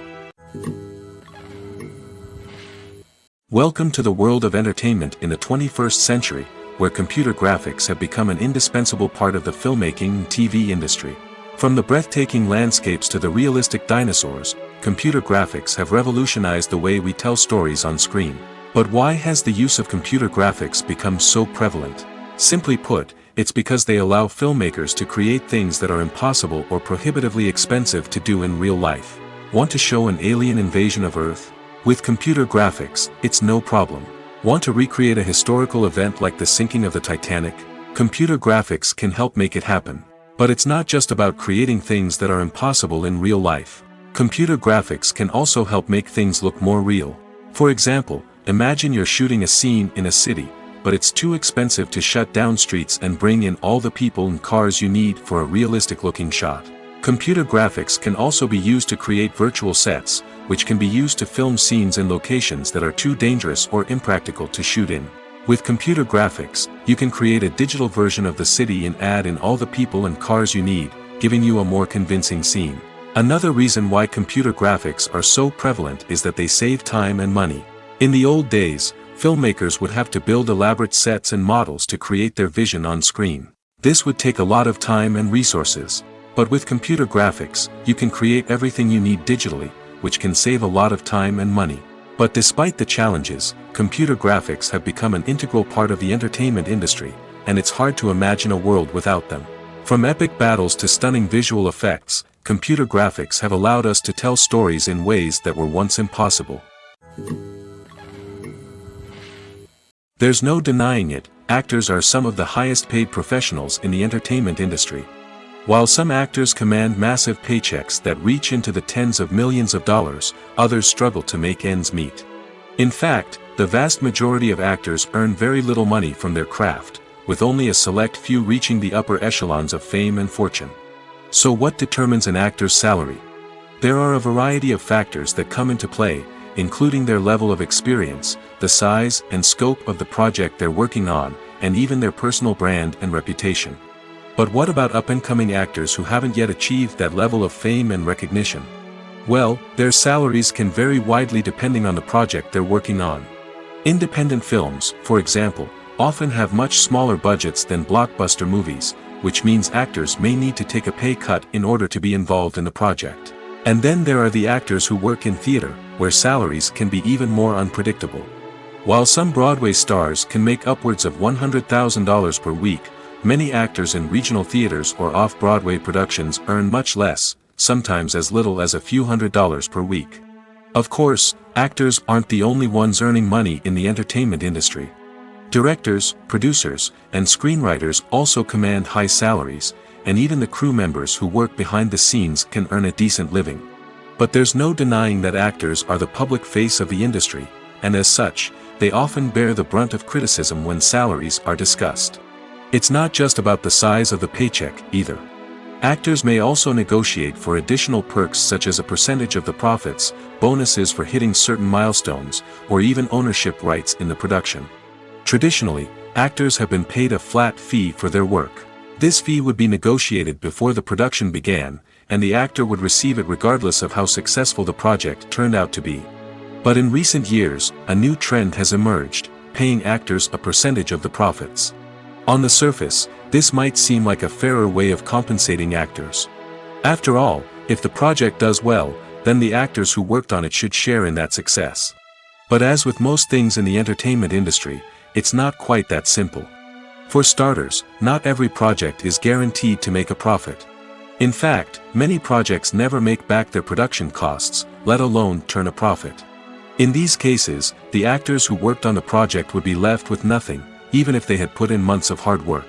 Welcome to the world of entertainment in the 21st century, where computer graphics have become an indispensable part of the filmmaking and TV industry. From the breathtaking landscapes to the realistic dinosaurs, computer graphics have revolutionized the way we tell stories on screen. But why has the use of computer graphics become so prevalent? Simply put, it's because they allow filmmakers to create things that are impossible or prohibitively expensive to do in real life. Want to show an alien invasion of Earth? With computer graphics, it's no problem. Want to recreate a historical event like the sinking of the Titanic? Computer graphics can help make it happen. But it's not just about creating things that are impossible in real life. Computer graphics can also help make things look more real. For example, imagine you're shooting a scene in a city, but it's too expensive to shut down streets and bring in all the people and cars you need for a realistic-looking shot. Computer graphics can also be used to create virtual sets, which can be used to film scenes in locations that are too dangerous or impractical to shoot in. With computer graphics, you can create a digital version of the city and add in all the people and cars you need, giving you a more convincing scene. Another reason why computer graphics are so prevalent is that they save time and money. In the old days, filmmakers would have to build elaborate sets and models to create their vision on screen. This would take a lot of time and resources. But with computer graphics, you can create everything you need digitally, which can save a lot of time and money. But despite the challenges, computer graphics have become an integral part of the entertainment industry, and it's hard to imagine a world without them. From epic battles to stunning visual effects, computer graphics have allowed us to tell stories in ways that were once impossible. There's no denying it, actors are some of the highest paid professionals in the entertainment industry. While some actors command massive paychecks that reach into the tens of millions of dollars, others struggle to make ends meet. In fact, the vast majority of actors earn very little money from their craft, with only a select few reaching the upper echelons of fame and fortune. So what determines an actor's salary? There are a variety of factors that come into play, including their level of experience, the size and scope of the project they're working on, and even their personal brand and reputation. But what about up-and-coming actors who haven't yet achieved that level of fame and recognition? Well, their salaries can vary widely depending on the project they're working on. Independent films, for example, often have much smaller budgets than blockbuster movies, which means actors may need to take a pay cut in order to be involved in the project. And then there are the actors who work in theater, where salaries can be even more unpredictable. While some Broadway stars can make upwards of $100,000 per week, many actors in regional theaters or off-Broadway productions earn much less, sometimes as little as a few $100s per week. Of course, actors aren't the only ones earning money in the entertainment industry. Directors, producers, and screenwriters also command high salaries, and even the crew members who work behind the scenes can earn a decent living. But there's no denying that actors are the public face of the industry, and as such, they often bear the brunt of criticism when salaries are discussed. It's not just about the size of the paycheck, either. Actors may also negotiate for additional perks such as a percentage of the profits, bonuses for hitting certain milestones, or even ownership rights in the production. Traditionally, actors have been paid a flat fee for their work. This fee would be negotiated before the production began, and the actor would receive it regardless of how successful the project turned out to be. But in recent years, a new trend has emerged, paying actors a percentage of the profits. On the surface, this might seem like a fairer way of compensating actors. After all, if the project does well, then the actors who worked on it should share in that success. But as with most things in the entertainment industry, it's not quite that simple. For starters, not every project is guaranteed to make a profit. In fact, many projects never make back their production costs, let alone turn a profit. In these cases, the actors who worked on the project would be left with nothing, even if they had put in months of hard work.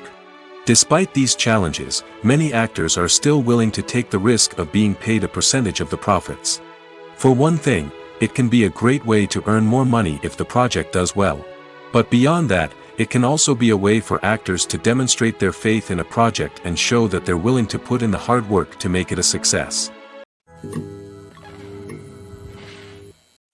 Despite these challenges, many actors are still willing to take the risk of being paid a percentage of the profits. For one thing, it can be a great way to earn more money if the project does well. But beyond that, it can also be a way for actors to demonstrate their faith in a project and show that they're willing to put in the hard work to make it a success.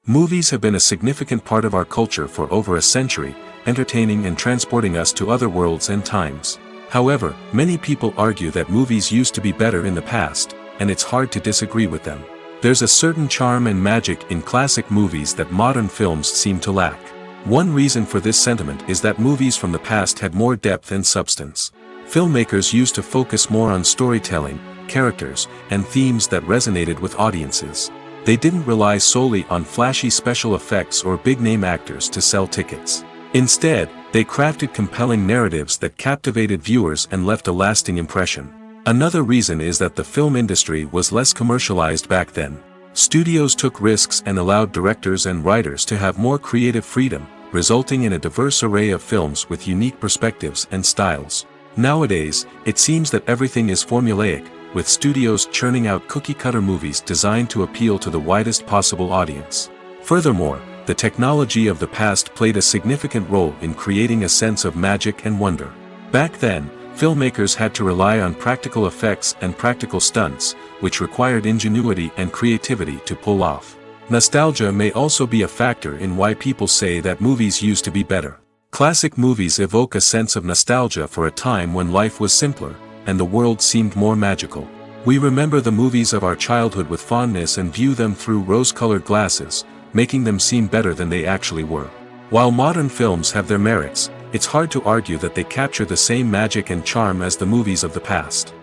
Movies have been a significant part of our culture for over a century, entertaining and transporting us to other worlds and times. However, many people argue that movies used to be better in the past, and it's hard to disagree with them. There's a certain charm and magic in classic movies that modern films seem to lack. One reason for this sentiment is that movies from the past had more depth and substance. Filmmakers used to focus more on storytelling, characters, and themes that resonated with audiences. They didn't rely solely on flashy special effects or big-name actors to sell tickets. Instead, they crafted compelling narratives that captivated viewers and left a lasting impression. Another reason is that the film industry was less commercialized back then. Studios took risks and allowed directors and writers to have more creative freedom, resulting in a diverse array of films with unique perspectives and styles. Nowadays, it seems that everything is formulaic, with studios churning out cookie-cutter movies designed to appeal to the widest possible audience. Furthermore, the technology of the past played a significant role in creating a sense of magic and wonder. Back then, filmmakers had to rely on practical effects and practical stunts, which required ingenuity and creativity to pull off. Nostalgia may also be a factor in why people say that movies used to be better. Classic movies evoke a sense of nostalgia for a time when life was simpler, and the world seemed more magical. We remember the movies of our childhood with fondness and view them through rose-colored glasses, making them seem better than they actually were. While modern films have their merits, it's hard to argue that they capture the same magic and charm as the movies of the past.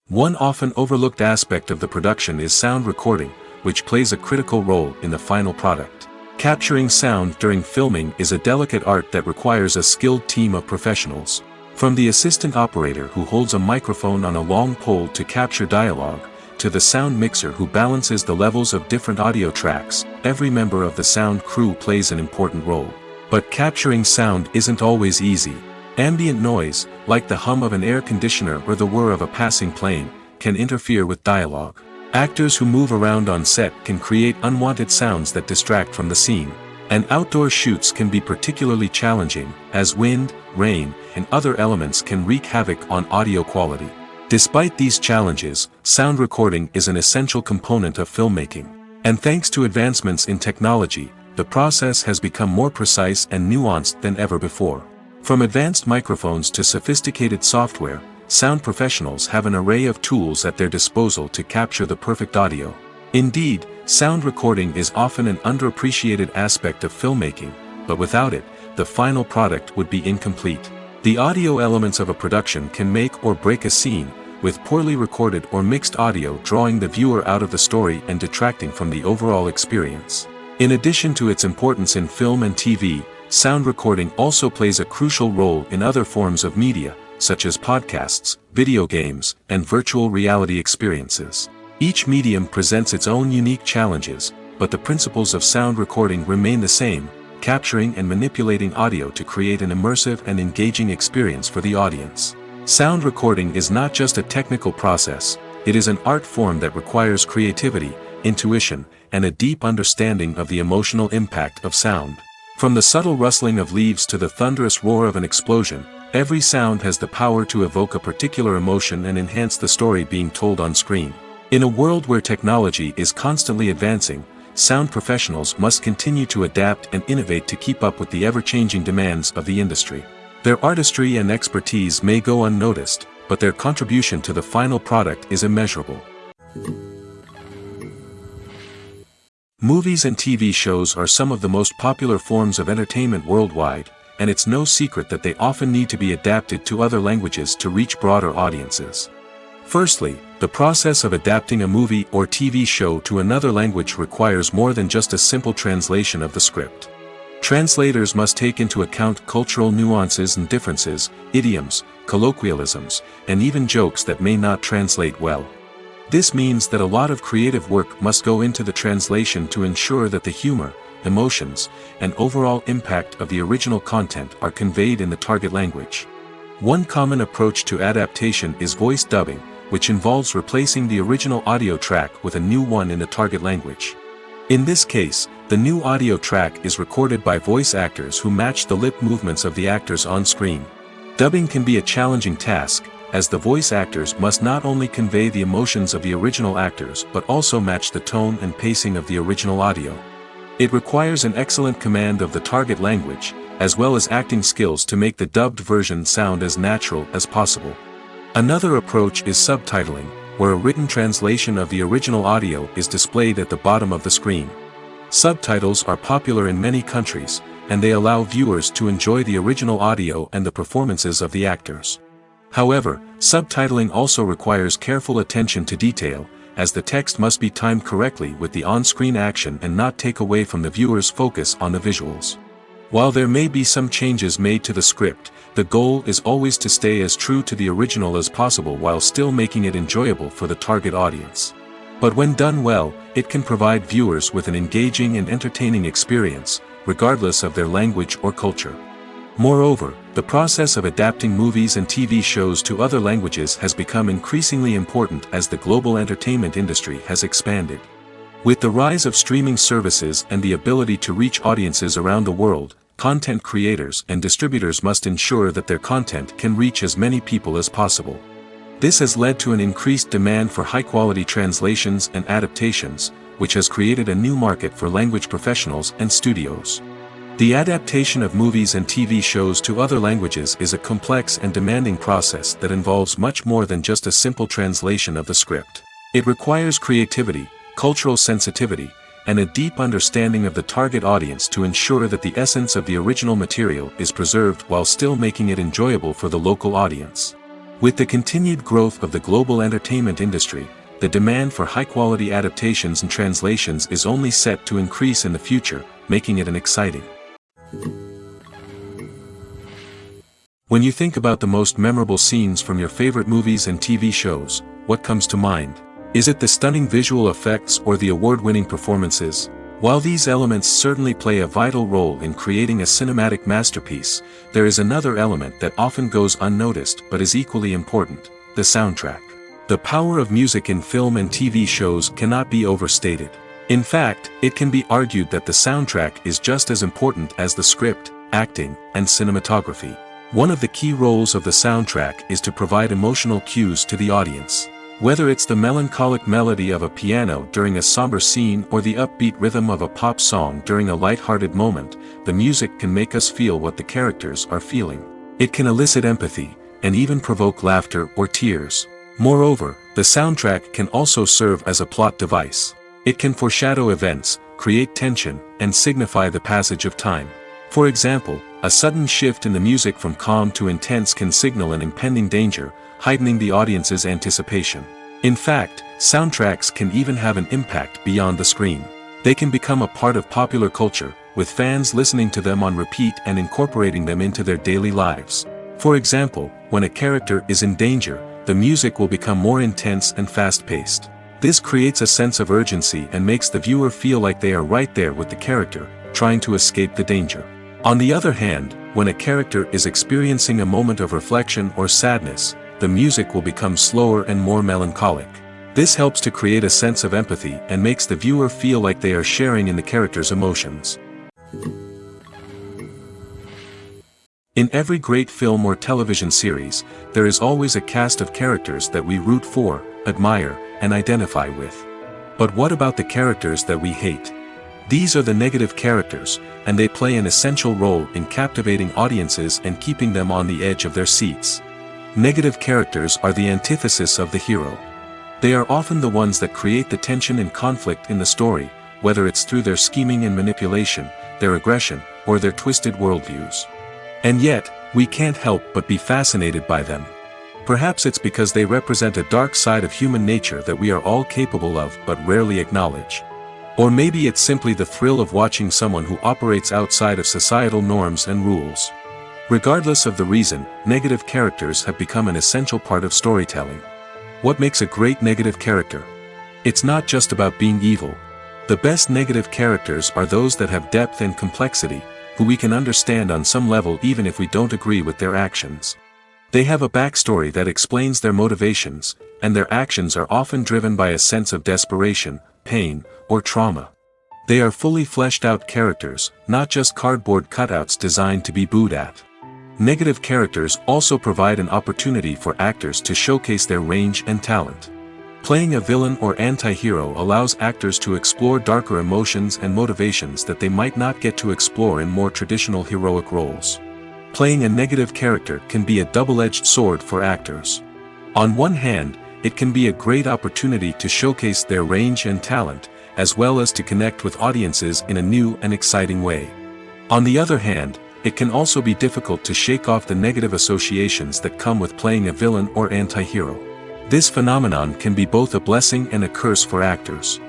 One often overlooked aspect of the production is sound recording, which plays a critical role in the final product. Capturing sound during filming is a delicate art that requires a skilled team of professionals. From the assistant operator who holds a microphone on a long pole to capture dialogue, to the sound mixer who balances the levels of different audio tracks, every member of the sound crew plays an important role. But capturing sound isn't always easy. Ambient noise, like the hum of an air conditioner or the whir of a passing plane, can interfere with dialogue. Actors who move around on set can create unwanted sounds that distract from the scene. And outdoor shoots can be particularly challenging, as wind, rain, and other elements can wreak havoc on audio quality. Despite these challenges, sound recording is an essential component of filmmaking. And thanks to advancements in technology, the process has become more precise and nuanced than ever before. From advanced microphones to sophisticated software, sound professionals have an array of tools at their disposal to capture the perfect audio. Indeed, sound recording is often an underappreciated aspect of filmmaking, but without it, the final product would be incomplete. The audio elements of a production can make or break a scene, with poorly recorded or mixed audio drawing the viewer out of the story and detracting from the overall experience. In addition to its importance in film and TV, sound recording also plays a crucial role in other forms of media, such as podcasts, video games, and virtual reality experiences. Each medium presents its own unique challenges, but the principles of sound recording remain the same, capturing and manipulating audio to create an immersive and engaging experience for the audience. Sound recording is not just a technical process, it is an art form that requires creativity, intuition, and a deep understanding of the emotional impact of sound. From the subtle rustling of leaves to the thunderous roar of an explosion, every sound has the power to evoke a particular emotion and enhance the story being told on screen. In a world where technology is constantly advancing, sound professionals must continue to adapt and innovate to keep up with the ever-changing demands of the industry. Their artistry and expertise may go unnoticed, but their contribution to the final product is immeasurable. Movies and TV shows are some of the most popular forms of entertainment worldwide, and it's no secret that they often need to be adapted to other languages to reach broader audiences. Firstly, the process of adapting a movie or TV show to another language requires more than just a simple translation of the script. Translators must take into account cultural nuances and differences, idioms, colloquialisms, and even jokes that may not translate well. This means that a lot of creative work must go into the translation to ensure that the humor, emotions, and overall impact of the original content are conveyed in the target language. One common approach to adaptation is voice dubbing, which involves replacing the original audio track with a new one in the target language. In this case, the new audio track is recorded by voice actors who match the lip movements of the actors on screen. Dubbing can be a challenging task, as the voice actors must not only convey the emotions of the original actors but also match the tone and pacing of the original audio. It requires an excellent command of the target language, as well as acting skills to make the dubbed version sound as natural as possible. Another approach is subtitling, where a written translation of the original audio is displayed at the bottom of the screen. Subtitles are popular in many countries, and they allow viewers to enjoy the original audio and the performances of the actors. However, subtitling also requires careful attention to detail, as the text must be timed correctly with the on-screen action and not take away from the viewer's focus on the visuals. While there may be some changes made to the script, the goal is always to stay as true to the original as possible while still making it enjoyable for the target audience. But when done well, it can provide viewers with an engaging and entertaining experience, regardless of their language or culture. Moreover, the process of adapting movies and TV shows to other languages has become increasingly important as the global entertainment industry has expanded. With the rise of streaming services and the ability to reach audiences around the world, content creators and distributors must ensure that their content can reach as many people as possible. This has led to an increased demand for high-quality translations and adaptations, which has created a new market for language professionals and studios. The adaptation of movies and TV shows to other languages is a complex and demanding process that involves much more than just a simple translation of the script. It requires creativity, cultural sensitivity, and a deep understanding of the target audience to ensure that the essence of the original material is preserved while still making it enjoyable for the local audience. With the continued growth of the global entertainment industry, the demand for high-quality adaptations and translations is only set to increase in the future, making it an exciting. When you think about the most memorable scenes from your favorite movies and TV shows, what comes to mind? Is it the stunning visual effects or the award-winning performances? While these elements certainly play a vital role in creating a cinematic masterpiece, there is another element that often goes unnoticed but is equally important: the soundtrack. The power of music in film and TV shows cannot be overstated. In fact, it can be argued that the soundtrack is just as important as the script, acting, and cinematography. One of the key roles of the soundtrack is to provide emotional cues to the audience. Whether it's the melancholic melody of a piano during a somber scene or the upbeat rhythm of a pop song during a light-hearted moment, the music can make us feel what the characters are feeling. It can elicit empathy, and even provoke laughter or tears. Moreover, the soundtrack can also serve as a plot device. It can foreshadow events, create tension, and signify the passage of time. For example, a sudden shift in the music from calm to intense can signal an impending danger, heightening the audience's anticipation. In fact, soundtracks can even have an impact beyond the screen. They can become a part of popular culture, with fans listening to them on repeat and incorporating them into their daily lives. For example, when a character is in danger, the music will become more intense and fast-paced. This creates a sense of urgency and makes the viewer feel like they are right there with the character, trying to escape the danger. On the other hand, when a character is experiencing a moment of reflection or sadness, the music will become slower and more melancholic. This helps to create a sense of empathy and makes the viewer feel like they are sharing in the character's emotions. In every great film or television series, there is always a cast of characters that we root for, admire, and identify with. But what about the characters that we hate? These are the negative characters, and they play an essential role in captivating audiences and keeping them on the edge of their seats. Negative characters are the antithesis of the hero. They are often the ones that create the tension and conflict in the story, whether it's through their scheming and manipulation, their aggression, or their twisted worldviews. And yet, we can't help but be fascinated by them. Perhaps it's because they represent a dark side of human nature that we are all capable of but rarely acknowledge. Or maybe it's simply the thrill of watching someone who operates outside of societal norms and rules. Regardless of the reason, negative characters have become an essential part of storytelling. What makes a great negative character? It's not just about being evil. The best negative characters are those that have depth and complexity, who we can understand on some level even if we don't agree with their actions. They have a backstory that explains their motivations, and their actions are often driven by a sense of desperation, pain, or trauma. They are fully fleshed out characters, not just cardboard cutouts designed to be booed at. Negative characters also provide an opportunity for actors to showcase their range and talent. Playing a villain or anti-hero allows actors to explore darker emotions and motivations that they might not get to explore in more traditional heroic roles. Playing a negative character can be a double-edged sword for actors. On one hand, it can be a great opportunity to showcase their range and talent, as well as to connect with audiences in a new and exciting way. On the other hand, it can also be difficult to shake off the negative associations that come with playing a villain or anti-hero. This phenomenon can be both a blessing and a curse for actors.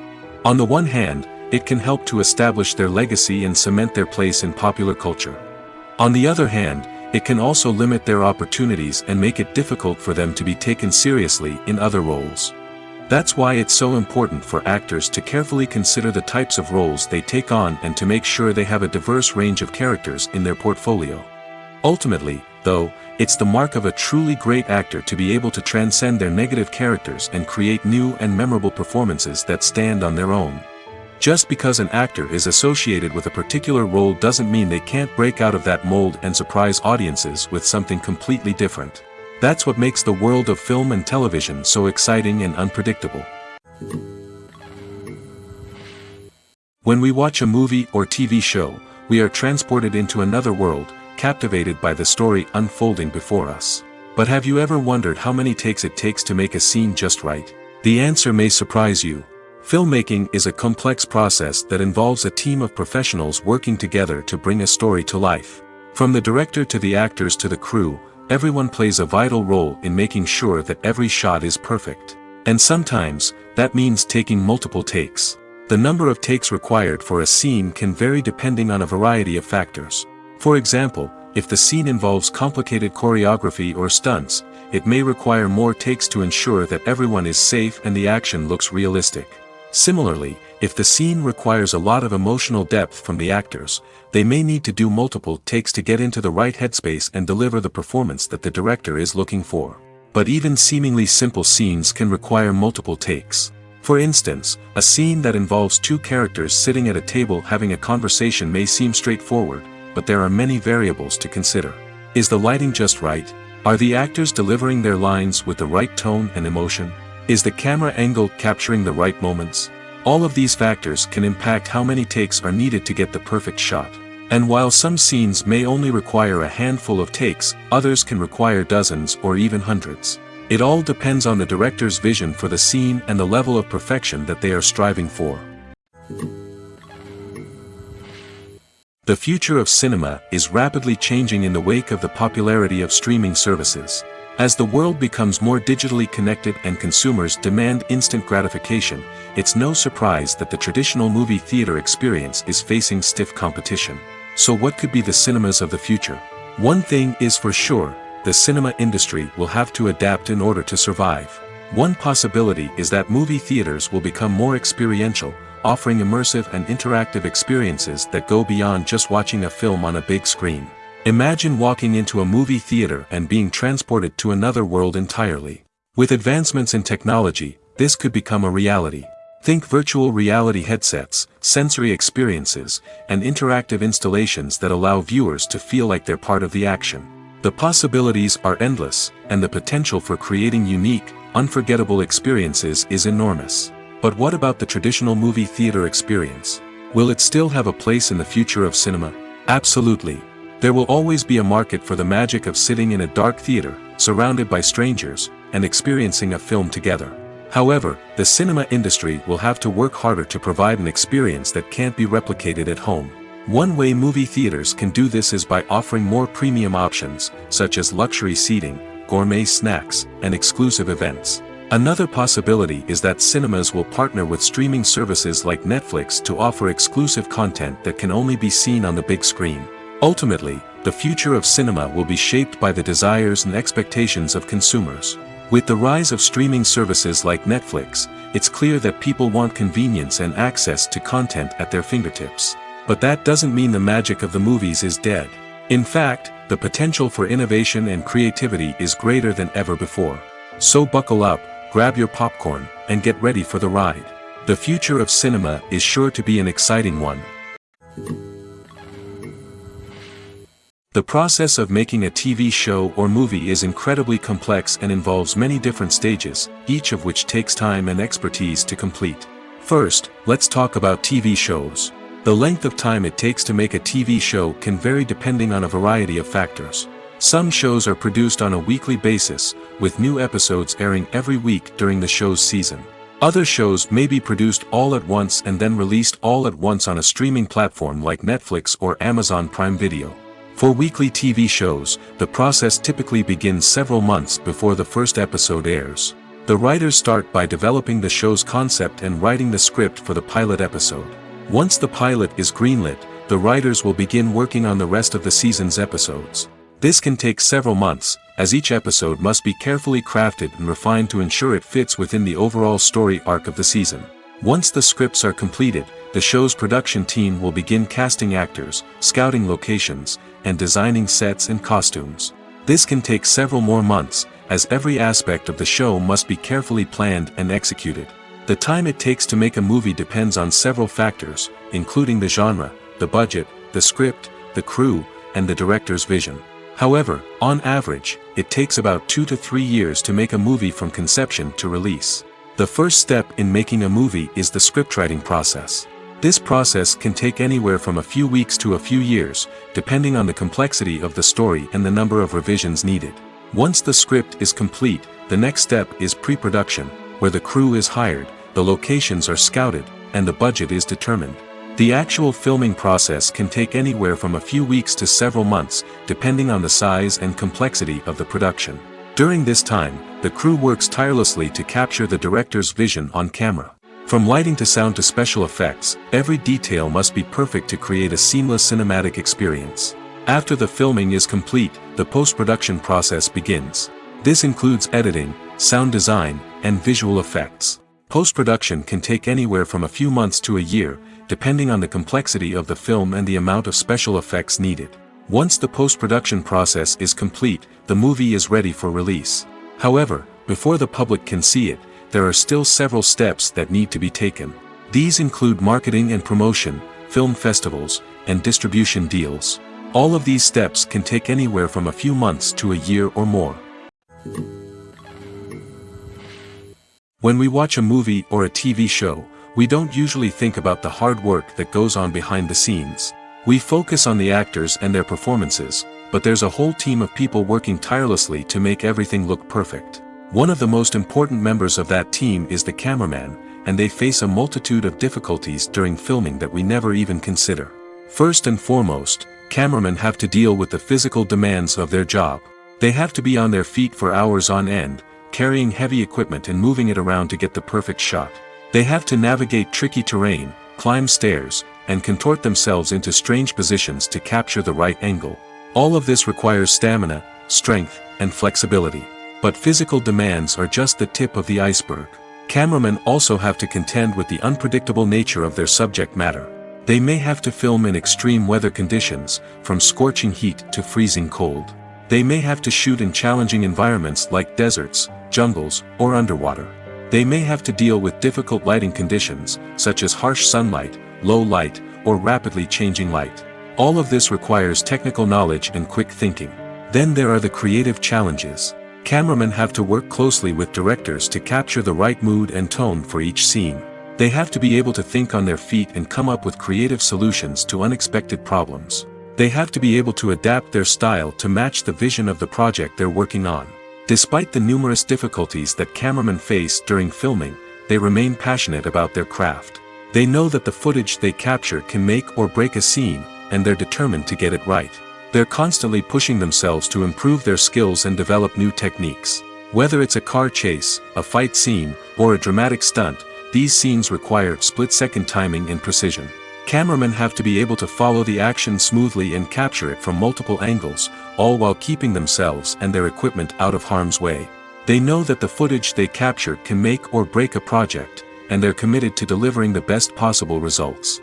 On the one hand, it can help to establish their legacy and cement their place in popular culture. On the other hand, it can also limit their opportunities and make it difficult for them to be taken seriously in other roles. That's why it's so important for actors to carefully consider the types of roles they take on and to make sure they have a diverse range of characters in their portfolio. Ultimately, though, it's the mark of a truly great actor to be able to transcend their negative characters and create new and memorable performances that stand on their own. Just because an actor is associated with a particular role doesn't mean they can't break out of that mold and surprise audiences with something completely different. That's what makes the world of film and television so exciting and unpredictable. When we watch a movie or TV show, we are transported into another world, captivated by the story unfolding before us. But have you ever wondered how many takes it takes to make a scene just right? The answer may surprise you. Filmmaking is a complex process that involves a team of professionals working together to bring a story to life. From the director to the actors to the crew, everyone plays a vital role in making sure that every shot is perfect. And sometimes, that means taking multiple takes. The number of takes required for a scene can vary depending on a variety of factors. For example, if the scene involves complicated choreography or stunts, it may require more takes to ensure that everyone is safe and the action looks realistic. Similarly, if the scene requires a lot of emotional depth from the actors, they may need to do multiple takes to get into the right headspace and deliver the performance that the director is looking for. But even seemingly simple scenes can require multiple takes. For instance, a scene that involves two characters sitting at a table having a conversation may seem straightforward, but there are many variables to consider. Is the lighting just right? Are the actors delivering their lines with the right tone and emotion? Is the camera angle capturing the right moments? All of these factors can impact how many takes are needed to get the perfect shot. And while some scenes may only require a handful of takes, others can require dozens or even hundreds. It all depends on the director's vision for the scene and the level of perfection that they are striving for. The future of cinema is rapidly changing in the wake of the popularity of streaming services. As the world becomes more digitally connected and consumers demand instant gratification, it's no surprise that the traditional movie theater experience is facing stiff competition. So what could be the cinemas of the future? One thing is for sure, the cinema industry will have to adapt in order to survive. One possibility is that movie theaters will become more experiential, offering immersive and interactive experiences that go beyond just watching a film on a big screen. Imagine walking into a movie theater and being transported to another world entirely. With advancements in technology, this could become a reality. Think virtual reality headsets, sensory experiences, and interactive installations that allow viewers to feel like they're part of the action. The possibilities are endless, and the potential for creating unique, unforgettable experiences is enormous. But what about the traditional movie theater experience? Will it still have a place in the future of cinema? Absolutely. There will always be a market for the magic of sitting in a dark theater, surrounded by strangers, and experiencing a film together. However, the cinema industry will have to work harder to provide an experience that can't be replicated at home. One way movie theaters can do this is by offering more premium options, such as luxury seating, gourmet snacks, and exclusive events. Another possibility is that cinemas will partner with streaming services like Netflix to offer exclusive content that can only be seen on the big screen. Ultimately, the future of cinema will be shaped by the desires and expectations of consumers. With the rise of streaming services like Netflix, it's clear that people want convenience and access to content at their fingertips. But that doesn't mean the magic of the movies is dead. In fact, the potential for innovation and creativity is greater than ever before. So buckle up, grab your popcorn, and get ready for the ride. The future of cinema is sure to be an exciting one. The process of making a TV show or movie is incredibly complex and involves many different stages, each of which takes time and expertise to complete. First, let's talk about TV shows. The length of time it takes to make a TV show can vary depending on a variety of factors. Some shows are produced on a weekly basis, with new episodes airing every week during the show's season. Other shows may be produced all at once and then released all at once on a streaming platform like Netflix or Amazon Prime Video. For weekly TV shows, the process typically begins several months before the first episode airs. The writers start by developing the show's concept and writing the script for the pilot episode. Once the pilot is greenlit, the writers will begin working on the rest of the season's episodes. This can take several months, as each episode must be carefully crafted and refined to ensure it fits within the overall story arc of the season. Once the scripts are completed, the show's production team will begin casting actors, scouting locations, and designing sets and costumes. This can take several more months, as every aspect of the show must be carefully planned and executed. The time it takes to make a movie depends on several factors, including the genre, the budget, the script, the crew, and the director's vision. However, on average, it takes about 2 to 3 years to make a movie from conception to release. The first step in making a movie is the scriptwriting process. This process can take anywhere from a few weeks to a few years, depending on the complexity of the story and the number of revisions needed. Once the script is complete, the next step is pre-production, where the crew is hired, the locations are scouted, and the budget is determined. The actual filming process can take anywhere from a few weeks to several months, depending on the size and complexity of the production. During this time, the crew works tirelessly to capture the director's vision on camera. From lighting to sound to special effects, every detail must be perfect to create a seamless cinematic experience. After the filming is complete, the post-production process begins. This includes editing, sound design, and visual effects. Post-production can take anywhere from a few months to a year, depending on the complexity of the film and the amount of special effects needed. Once the post-production process is complete, the movie is ready for release. However, before the public can see it, there are still several steps that need to be taken. These include marketing and promotion, film festivals, and distribution deals. All of these steps can take anywhere from a few months to a year or more. When we watch a movie or a TV show, we don't usually think about the hard work that goes on behind the scenes. We focus on the actors and their performances, but there's a whole team of people working tirelessly to make everything look perfect. One of the most important members of that team is the cameraman, and they face a multitude of difficulties during filming that we never even consider. First and foremost, cameramen have to deal with the physical demands of their job. They have to be on their feet for hours on end, carrying heavy equipment and moving it around to get the perfect shot. They have to navigate tricky terrain, climb stairs, and contort themselves into strange positions to capture the right angle. All of this requires stamina, strength, and flexibility. But physical demands are just the tip of the iceberg. Cameramen also have to contend with the unpredictable nature of their subject matter. They may have to film in extreme weather conditions, from scorching heat to freezing cold. They may have to shoot in challenging environments like deserts, jungles, or underwater. They may have to deal with difficult lighting conditions, such as harsh sunlight, low light, or rapidly changing light. All of this requires technical knowledge and quick thinking. Then there are the creative challenges. Cameramen have to work closely with directors to capture the right mood and tone for each scene. They have to be able to think on their feet and come up with creative solutions to unexpected problems. They have to be able to adapt their style to match the vision of the project they're working on. Despite the numerous difficulties that cameramen face during filming, they remain passionate about their craft. They know that the footage they capture can make or break a scene, and they're determined to get it right. They're constantly pushing themselves to improve their skills and develop new techniques. Whether it's a car chase, a fight scene, or a dramatic stunt, these scenes require split-second timing and precision. Cameramen have to be able to follow the action smoothly and capture it from multiple angles, all while keeping themselves and their equipment out of harm's way. They know that the footage they capture can make or break a project, and they're committed to delivering the best possible results.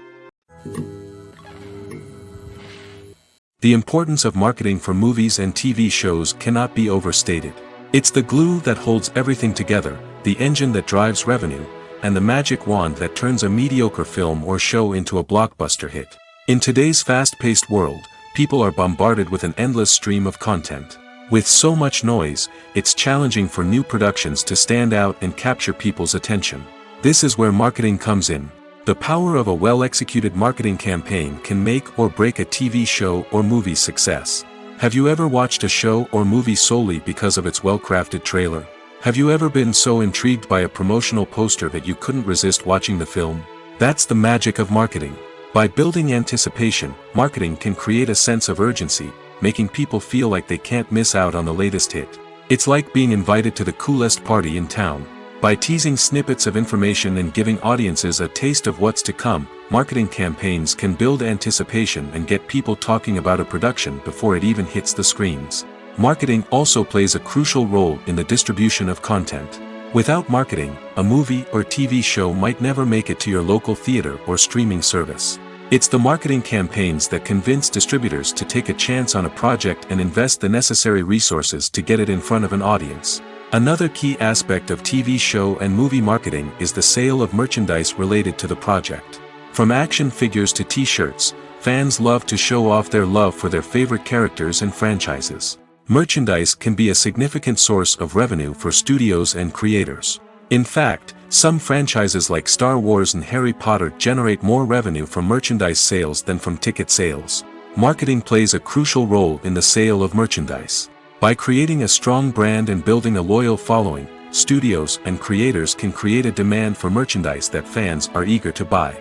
The importance of marketing for movies and TV shows cannot be overstated. It's the glue that holds everything together, the engine that drives revenue, and the magic wand that turns a mediocre film or show into a blockbuster hit. In today's fast-paced world, people are bombarded with an endless stream of content. With so much noise, it's challenging for new productions to stand out and capture people's attention. This is where marketing comes in. The power of a well-executed marketing campaign can make or break a TV show or movie's success. Have you ever watched a show or movie solely because of its well-crafted trailer? Have you ever been so intrigued by a promotional poster that you couldn't resist watching the film? That's the magic of marketing. By building anticipation, marketing can create a sense of urgency, making people feel like they can't miss out on the latest hit. It's like being invited to the coolest party in town. By teasing snippets of information and giving audiences a taste of what's to come, marketing campaigns can build anticipation and get people talking about a production before it even hits the screens. Marketing also plays a crucial role in the distribution of content. Without marketing, a movie or TV show might never make it to your local theater or streaming service. It's the marketing campaigns that convince distributors to take a chance on a project and invest the necessary resources to get it in front of an audience. Another key aspect of TV show and movie marketing is the sale of merchandise related to the project. From action figures to t-shirts, fans love to show off their love for their favorite characters and franchises. Merchandise can be a significant source of revenue for studios and creators. In fact, some franchises like Star Wars and Harry Potter generate more revenue from merchandise sales than from ticket sales. Marketing plays a crucial role in the sale of merchandise. By creating a strong brand and building a loyal following, studios and creators can create a demand for merchandise that fans are eager to buy.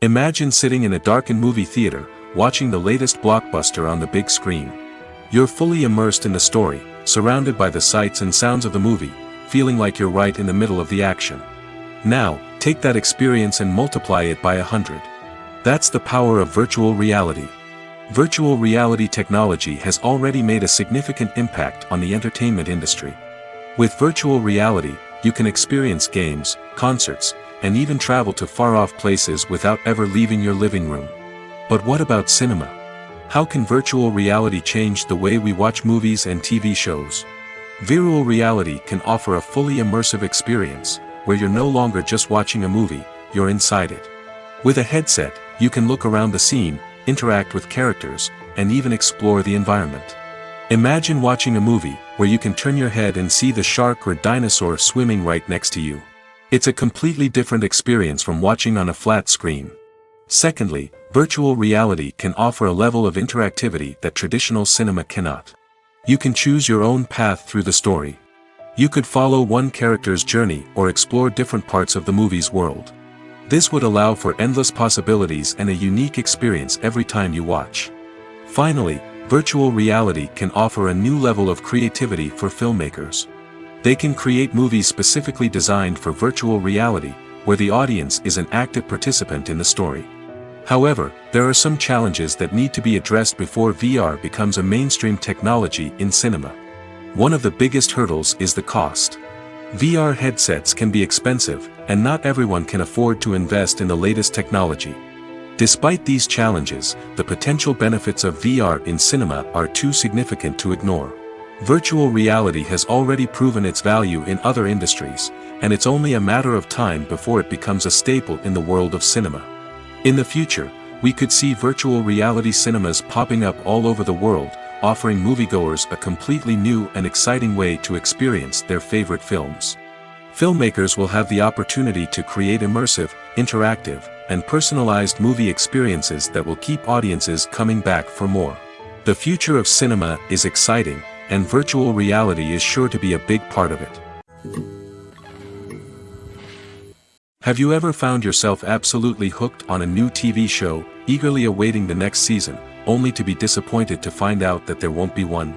Imagine sitting in a darkened movie theater, watching the latest blockbuster on the big screen. You're fully immersed in the story, surrounded by the sights and sounds of the movie, feeling like you're right in the middle of the action. Now, take that experience and multiply it by 100. That's the power of virtual reality. Virtual reality technology has already made a significant impact on the entertainment industry. With virtual reality, you can experience games, concerts, and even travel to far-off places without ever leaving your living room. But what about cinema? How can virtual reality change the way we watch movies and TV shows? Virtual reality can offer a fully immersive experience, where you're no longer just watching a movie, you're inside it. With a headset, you can look around the scene, interact with characters, and even explore the environment. Imagine watching a movie where you can turn your head and see the shark or dinosaur swimming right next to you. It's a completely different experience from watching on a flat screen. Secondly, virtual reality can offer a level of interactivity that traditional cinema cannot. You can choose your own path through the story. You could follow one character's journey or explore different parts of the movie's world. This would allow for endless possibilities and a unique experience every time you watch. Finally, virtual reality can offer a new level of creativity for filmmakers. They can create movies specifically designed for virtual reality, where the audience is an active participant in the story. However, there are some challenges that need to be addressed before VR becomes a mainstream technology in cinema. One of the biggest hurdles is the cost. VR headsets can be expensive, and not everyone can afford to invest in the latest technology. Despite these challenges, the potential benefits of VR in cinema are too significant to ignore. Virtual reality has already proven its value in other industries, and it's only a matter of time before it becomes a staple in the world of cinema. In the future, we could see virtual reality cinemas popping up all over the world, offering moviegoers a completely new and exciting way to experience their favorite films. Filmmakers will have the opportunity to create immersive, interactive, and personalized movie experiences that will keep audiences coming back for more. The future of cinema is exciting, and virtual reality is sure to be a big part of it. Have you ever found yourself absolutely hooked on a new TV show, eagerly awaiting the next season, only to be disappointed to find out that there won't be one?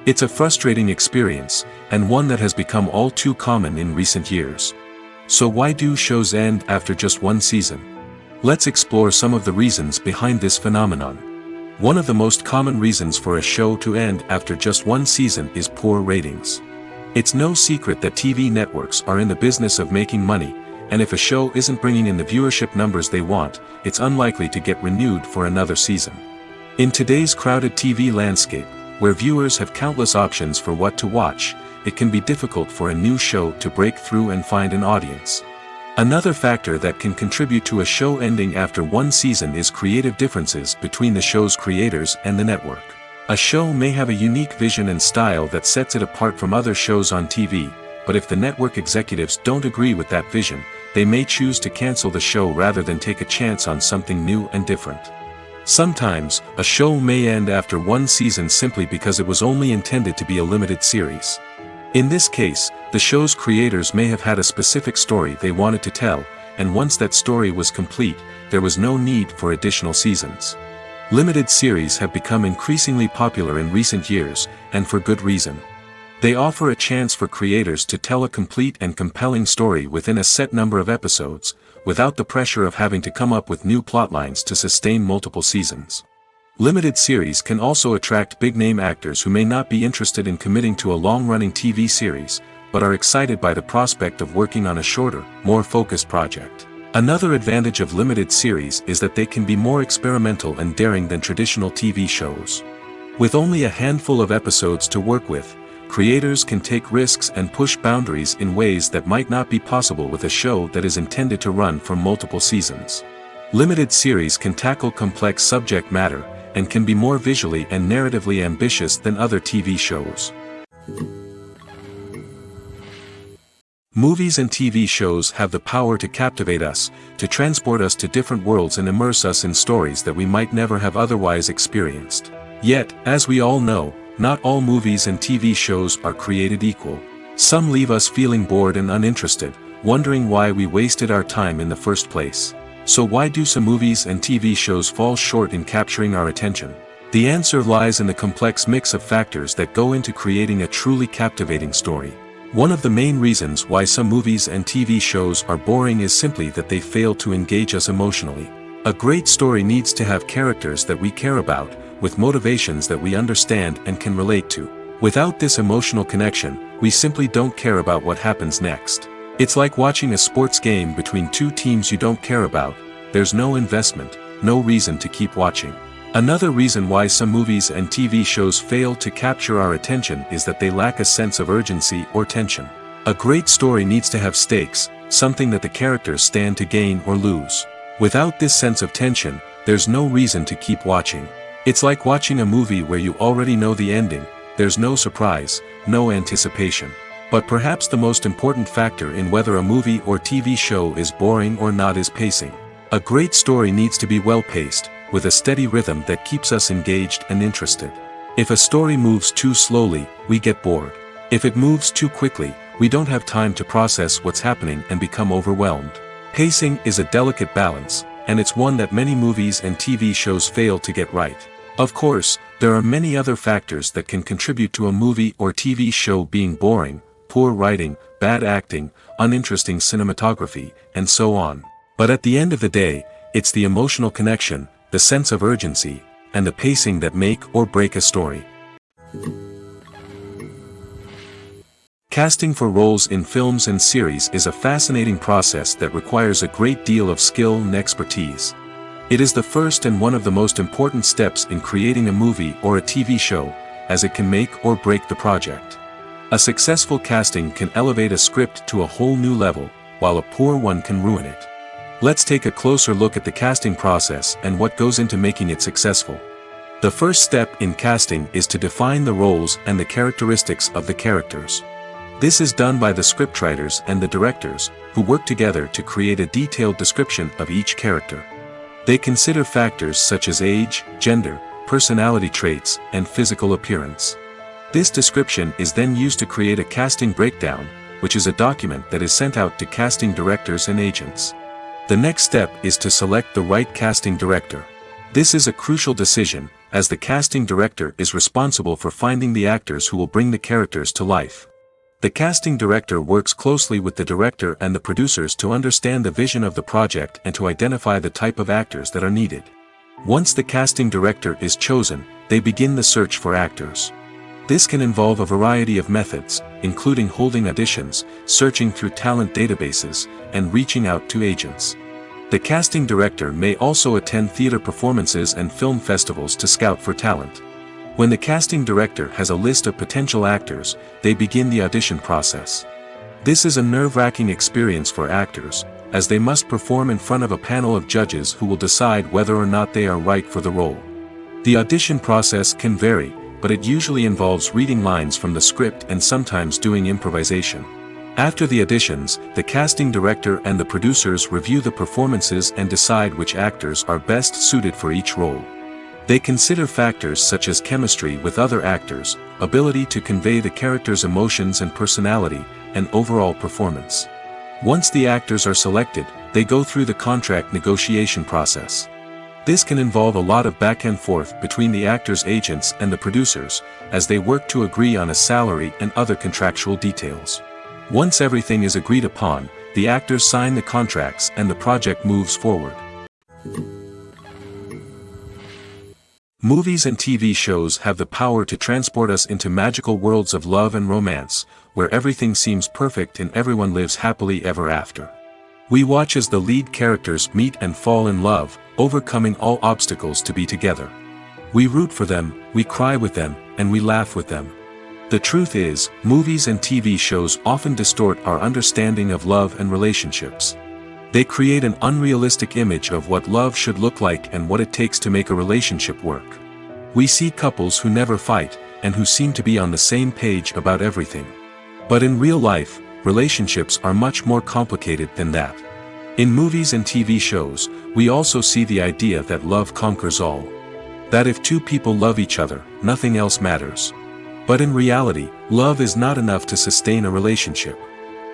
It's a frustrating experience, and one that has become all too common in recent years. So why do shows end after just one season? Let's explore some of the reasons behind this phenomenon. One of the most common reasons for a show to end after just one season is poor ratings. It's no secret that TV networks are in the business of making money, and if a show isn't bringing in the viewership numbers they want, it's unlikely to get renewed for another season. In today's crowded TV landscape, where viewers have countless options for what to watch, it can be difficult for a new show to break through and find an audience. Another factor that can contribute to a show ending after one season is creative differences between the show's creators and the network. A show may have a unique vision and style that sets it apart from other shows on TV, but if the network executives don't agree with that vision, they may choose to cancel the show rather than take a chance on something new and different. Sometimes, a show may end after one season simply because it was only intended to be a limited series. In this case, the show's creators may have had a specific story they wanted to tell, and once that story was complete, there was no need for additional seasons. Limited series have become increasingly popular in recent years, and for good reason. They offer a chance for creators to tell a complete and compelling story within a set number of episodes, without the pressure of having to come up with new plotlines to sustain multiple seasons. Limited series can also attract big-name actors who may not be interested in committing to a long-running TV series, but are excited by the prospect of working on a shorter, more focused project. Another advantage of limited series is that they can be more experimental and daring than traditional TV shows. With only a handful of episodes to work with, creators can take risks and push boundaries in ways that might not be possible with a show that is intended to run for multiple seasons. Limited series can tackle complex subject matter, and can be more visually and narratively ambitious than other TV shows. Movies and TV shows have the power to captivate us, to transport us to different worlds and immerse us in stories that we might never have otherwise experienced. Yet, as we all know, not all movies and TV shows are created equal. Some leave us feeling bored and uninterested, wondering why we wasted our time in the first place. So why do some movies and TV shows fall short in capturing our attention? The answer lies in the complex mix of factors that go into creating a truly captivating story. One of the main reasons why some movies and TV shows are boring is simply that they fail to engage us emotionally. A great story needs to have characters that we care about, with motivations that we understand and can relate to. Without this emotional connection, we simply don't care about what happens next. It's like watching a sports game between two teams you don't care about. There's no investment, no reason to keep watching. Another reason why some movies and TV shows fail to capture our attention is that they lack a sense of urgency or tension. A great story needs to have stakes, something that the characters stand to gain or lose. Without this sense of tension, there's no reason to keep watching. It's like watching a movie where you already know the ending. There's no surprise, no anticipation. But perhaps the most important factor in whether a movie or TV show is boring or not is pacing. A great story needs to be well-paced, with a steady rhythm that keeps us engaged and interested. If a story moves too slowly, we get bored. If it moves too quickly, we don't have time to process what's happening and become overwhelmed. Pacing is a delicate balance, and it's one that many movies and TV shows fail to get right. Of course, there are many other factors that can contribute to a movie or TV show being boring: poor writing, bad acting, uninteresting cinematography, and so on. But at the end of the day, it's the emotional connection, the sense of urgency, and the pacing that make or break a story. Casting for roles in films and series is a fascinating process that requires a great deal of skill and expertise. It is the first and one of the most important steps in creating a movie or a TV show, as it can make or break the project. A successful casting can elevate a script to a whole new level, while a poor one can ruin it. Let's take a closer look at the casting process and what goes into making it successful. The first step in casting is to define the roles and the characteristics of the characters. This is done by the scriptwriters and the directors, who work together to create a detailed description of each character. They consider factors such as age, gender, personality traits, and physical appearance. This description is then used to create a casting breakdown, which is a document that is sent out to casting directors and agents. The next step is to select the right casting director. This is a crucial decision, as the casting director is responsible for finding the actors who will bring the characters to life. The casting director works closely with the director and the producers to understand the vision of the project and to identify the type of actors that are needed. Once the casting director is chosen, they begin the search for actors. This can involve a variety of methods, including holding auditions, searching through talent databases, and reaching out to agents. The casting director may also attend theater performances and film festivals to scout for talent. When the casting director has a list of potential actors, they begin the audition process. This is a nerve-wracking experience for actors, as they must perform in front of a panel of judges who will decide whether or not they are right for the role. The audition process can vary, but it usually involves reading lines from the script and sometimes doing improvisation. After the auditions, the casting director and the producers review the performances and decide which actors are best suited for each role. They consider factors such as chemistry with other actors, ability to convey the character's emotions and personality, and overall performance. Once the actors are selected, they go through the contract negotiation process. This can involve a lot of back and forth between the actors' agents and the producers, as they work to agree on a salary and other contractual details. Once everything is agreed upon, the actors sign the contracts and the project moves forward. Movies and TV shows have the power to transport us into magical worlds of love and romance, where everything seems perfect and everyone lives happily ever after. We watch as the lead characters meet and fall in love, overcoming all obstacles to be together. We root for them, we cry with them, and we laugh with them. The truth is, movies and TV shows often distort our understanding of love and relationships. They create an unrealistic image of what love should look like and what it takes to make a relationship work. We see couples who never fight, and who seem to be on the same page about everything. But in real life, relationships are much more complicated than that. In movies and TV shows, we also see the idea that love conquers all. That if two people love each other, nothing else matters. But in reality, love is not enough to sustain a relationship.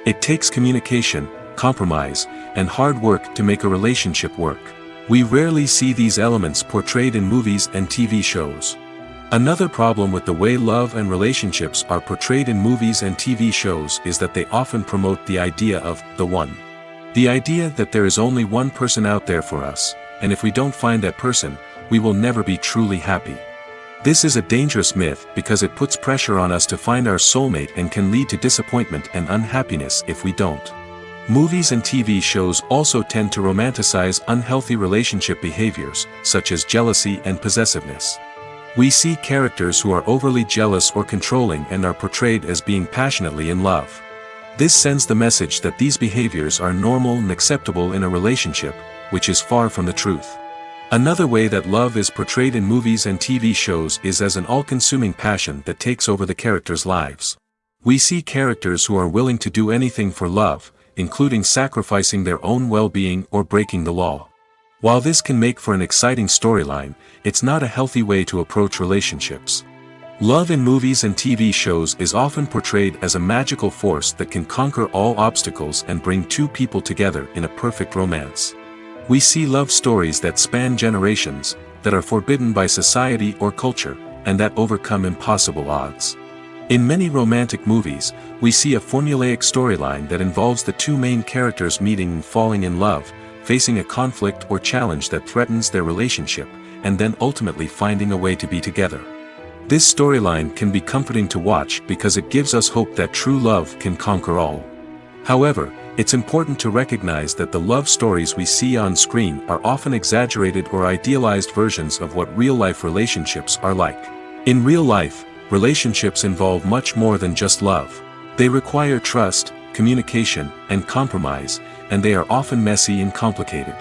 It takes communication, compromise, and hard work to make a relationship work. We rarely see these elements portrayed in movies and TV shows. Another problem with the way love and relationships are portrayed in movies and TV shows is that they often promote the idea of the one. The idea that there is only one person out there for us, and if we don't find that person, we will never be truly happy. This is a dangerous myth because it puts pressure on us to find our soulmate and can lead to disappointment and unhappiness if we don't. Movies and TV shows also tend to romanticize unhealthy relationship behaviors, such as jealousy and possessiveness. We see characters who are overly jealous or controlling and are portrayed as being passionately in love. This sends the message that these behaviors are normal and acceptable in a relationship, which is far from the truth. Another way that love is portrayed in movies and TV shows is as an all-consuming passion that takes over the characters' lives. We see characters who are willing to do anything for love, including sacrificing their own well-being or breaking the law. While this can make for an exciting storyline, it's not a healthy way to approach relationships. Love in movies and TV shows is often portrayed as a magical force that can conquer all obstacles and bring two people together in a perfect romance. We see love stories that span generations, that are forbidden by society or culture, and that overcome impossible odds. In many romantic movies, we see a formulaic storyline that involves the two main characters meeting and falling in love, facing a conflict or challenge that threatens their relationship, and then ultimately finding a way to be together. This storyline can be comforting to watch because it gives us hope that true love can conquer all. However, it's important to recognize that the love stories we see on screen are often exaggerated or idealized versions of what real-life relationships are like. In real life, relationships involve much more than just love. They require trust, communication, and compromise, and they are often messy and complicated.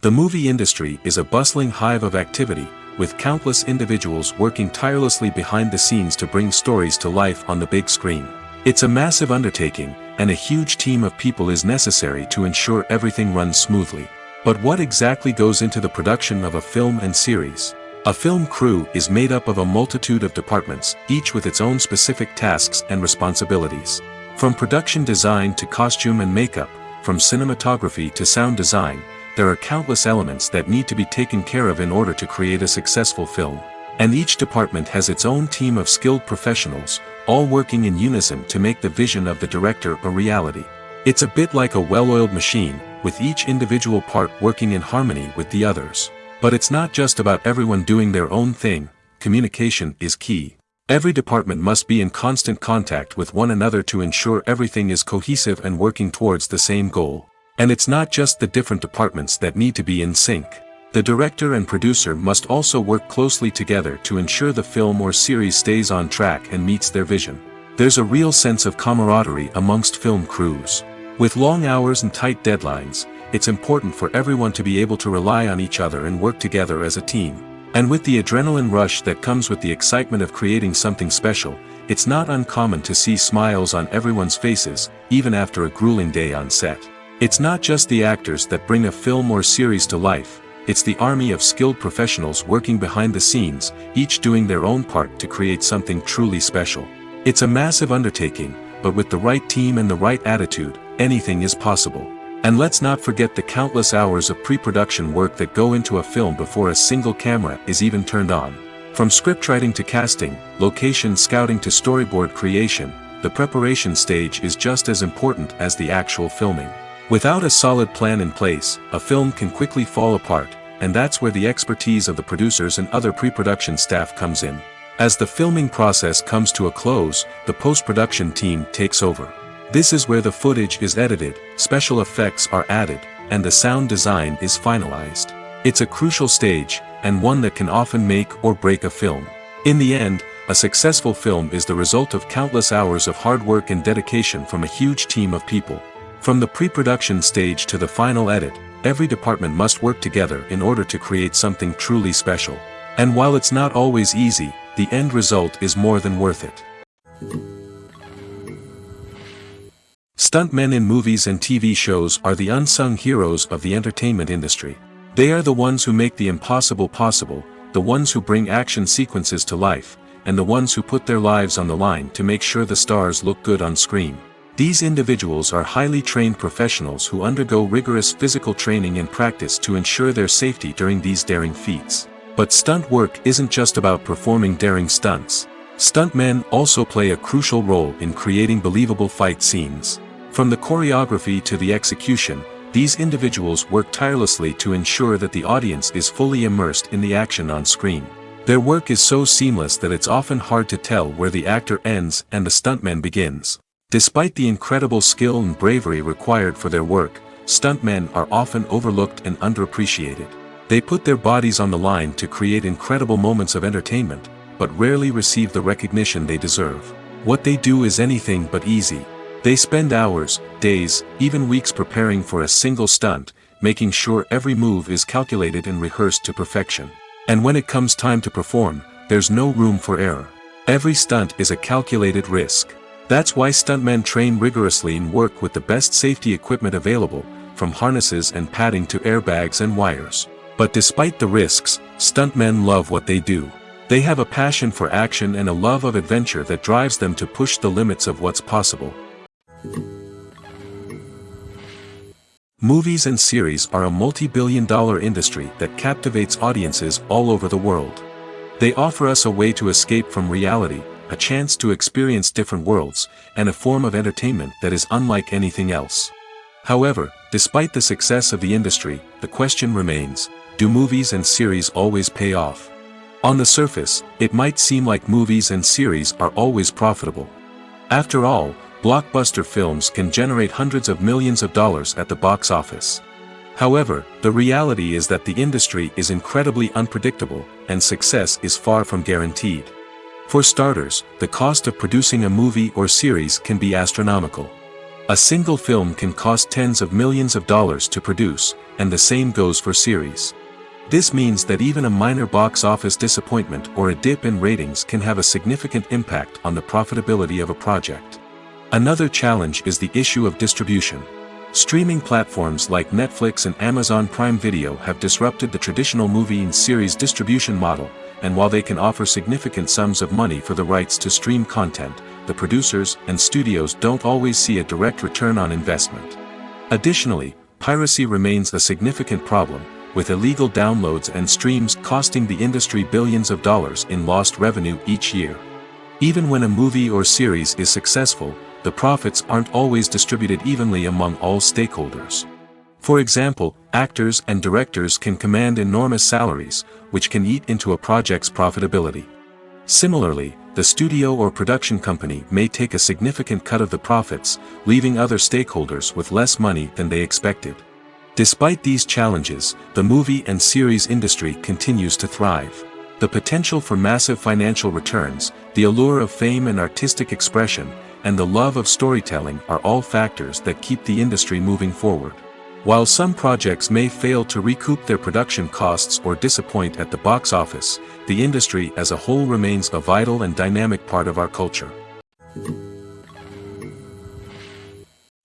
The movie industry is a bustling hive of activity, with countless individuals working tirelessly behind the scenes to bring stories to life on the big screen. It's a massive undertaking, and a huge team of people is necessary to ensure everything runs smoothly. But what exactly goes into the production of a film and series? A film crew is made up of a multitude of departments, each with its own specific tasks and responsibilities. From production design to costume and makeup, from cinematography to sound design, there are countless elements that need to be taken care of in order to create a successful film. And each department has its own team of skilled professionals, all working in unison to make the vision of the director a reality. It's a bit like a well-oiled machine, with each individual part working in harmony with the others. But it's not just about everyone doing their own thing. Communication is key. Every department must be in constant contact with one another to ensure everything is cohesive and working towards the same goal. And it's not just the different departments that need to be in sync. The director and producer must also work closely together to ensure the film or series stays on track and meets their vision. There's a real sense of camaraderie amongst film crews. With long hours and tight deadlines, it's important for everyone to be able to rely on each other and work together as a team. And with the adrenaline rush that comes with the excitement of creating something special, it's not uncommon to see smiles on everyone's faces, even after a grueling day on set. It's not just the actors that bring a film or series to life, it's the army of skilled professionals working behind the scenes, each doing their own part to create something truly special. It's a massive undertaking, but with the right team and the right attitude, anything is possible. And let's not forget the countless hours of pre-production work that go into a film before a single camera is even turned on. From scriptwriting to casting, location scouting to storyboard creation, the preparation stage is just as important as the actual filming. Without a solid plan in place, a film can quickly fall apart, and that's where the expertise of the producers and other pre-production staff comes in. As the filming process comes to a close, the post-production team takes over. This is where the footage is edited, special effects are added, and the sound design is finalized. It's a crucial stage, and one that can often make or break a film. In the end, a successful film is the result of countless hours of hard work and dedication from a huge team of people. From the pre-production stage to the final edit, every department must work together in order to create something truly special. And while it's not always easy, the end result is more than worth it. Stuntmen in movies and TV shows are the unsung heroes of the entertainment industry. They are the ones who make the impossible possible, the ones who bring action sequences to life, and the ones who put their lives on the line to make sure the stars look good on screen. These individuals are highly trained professionals who undergo rigorous physical training and practice to ensure their safety during these daring feats. But stunt work isn't just about performing daring stunts. Stuntmen also play a crucial role in creating believable fight scenes. From the choreography to the execution, these individuals work tirelessly to ensure that the audience is fully immersed in the action on screen. Their work is so seamless that it's often hard to tell where the actor ends and the stuntman begins. Despite the incredible skill and bravery required for their work, stuntmen are often overlooked and underappreciated. They put their bodies on the line to create incredible moments of entertainment, but rarely receive the recognition they deserve. What they do is anything but easy. They spend hours, days, even weeks preparing for a single stunt, making sure every move is calculated and rehearsed to perfection. And when it comes time to perform, there's no room for error. Every stunt is a calculated risk. That's why stuntmen train rigorously and work with the best safety equipment available, from harnesses and padding to airbags and wires. But despite the risks, stuntmen love what they do. They have a passion for action and a love of adventure that drives them to push the limits of what's possible. Movies and series are a multi-billion-dollar industry that captivates audiences all over the world. They offer us a way to escape from reality, a chance to experience different worlds, and a form of entertainment that is unlike anything else. However, despite the success of the industry, the question remains, do movies and series always pay off? On the surface, it might seem like movies and series are always profitable. After all, blockbuster films can generate hundreds of millions of dollars at the box office. However, the reality is that the industry is incredibly unpredictable, and success is far from guaranteed. For starters, the cost of producing a movie or series can be astronomical. A single film can cost tens of millions of dollars to produce, and the same goes for series. This means that even a minor box office disappointment or a dip in ratings can have a significant impact on the profitability of a project. Another challenge is the issue of distribution. Streaming platforms like Netflix and Amazon Prime Video have disrupted the traditional movie and series distribution model, and while they can offer significant sums of money for the rights to stream content, the producers and studios don't always see a direct return on investment. Additionally, piracy remains a significant problem, with illegal downloads and streams costing the industry billions of dollars in lost revenue each year. Even when a movie or series is successful, the profits aren't always distributed evenly among all stakeholders. For example, actors and directors can command enormous salaries, which can eat into a project's profitability. Similarly, the studio or production company may take a significant cut of the profits, leaving other stakeholders with less money than they expected. Despite these challenges, the movie and series industry continues to thrive. The potential for massive financial returns, the allure of fame and artistic expression, and the love of storytelling are all factors that keep the industry moving forward. While some projects may fail to recoup their production costs or disappoint at the box office, the industry as a whole remains a vital and dynamic part of our culture.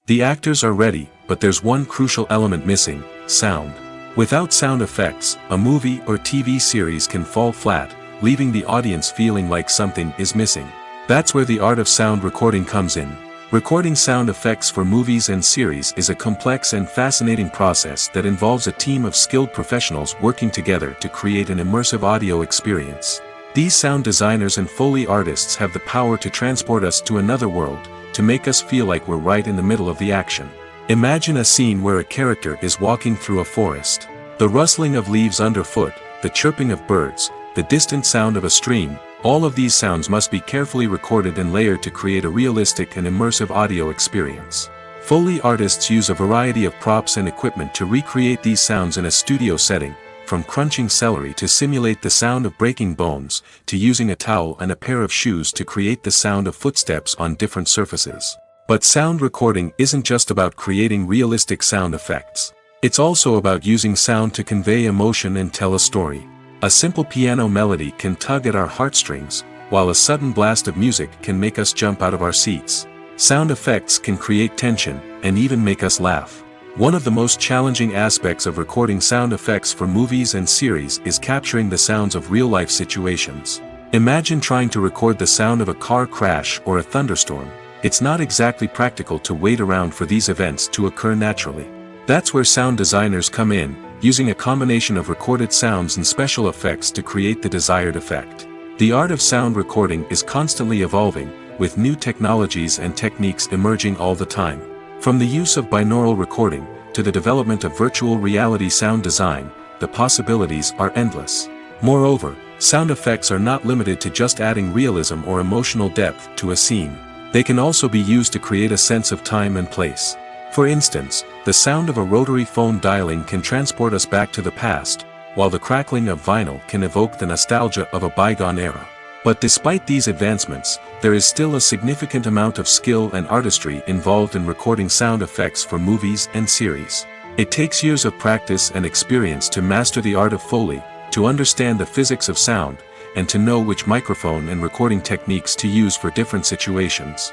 The actors are ready, but there's one crucial element missing: sound. Without sound effects, a movie or TV series can fall flat, leaving the audience feeling like something is missing. That's where the art of sound recording comes in. Recording sound effects for movies and series is a complex and fascinating process that involves a team of skilled professionals working together to create an immersive audio experience. These sound designers and Foley artists have the power to transport us to another world, to make us feel like we're right in the middle of the action. Imagine a scene where a character is walking through a forest. The rustling of leaves underfoot, the chirping of birds, the distant sound of a stream, all of these sounds must be carefully recorded and layered to create a realistic and immersive audio experience. Foley artists use a variety of props and equipment to recreate these sounds in a studio setting, from crunching celery to simulate the sound of breaking bones, to using a towel and a pair of shoes to create the sound of footsteps on different surfaces. But sound recording isn't just about creating realistic sound effects. It's also about using sound to convey emotion and tell a story. A simple piano melody can tug at our heartstrings, while a sudden blast of music can make us jump out of our seats. Sound effects can create tension, and even make us laugh. One of the most challenging aspects of recording sound effects for movies and series is capturing the sounds of real-life situations. Imagine trying to record the sound of a car crash or a thunderstorm. It's not exactly practical to wait around for these events to occur naturally. That's where sound designers come in, using a combination of recorded sounds and special effects to create the desired effect. The art of sound recording is constantly evolving, with new technologies and techniques emerging all the time. From the use of binaural recording, to the development of virtual reality sound design, the possibilities are endless. Moreover, sound effects are not limited to just adding realism or emotional depth to a scene. They can also be used to create a sense of time and place. For instance, the sound of a rotary phone dialing can transport us back to the past, while the crackling of vinyl can evoke the nostalgia of a bygone era. But despite these advancements, there is still a significant amount of skill and artistry involved in recording sound effects for movies and series. It takes years of practice and experience to master the art of Foley, to understand the physics of sound, and to know which microphone and recording techniques to use for different situations.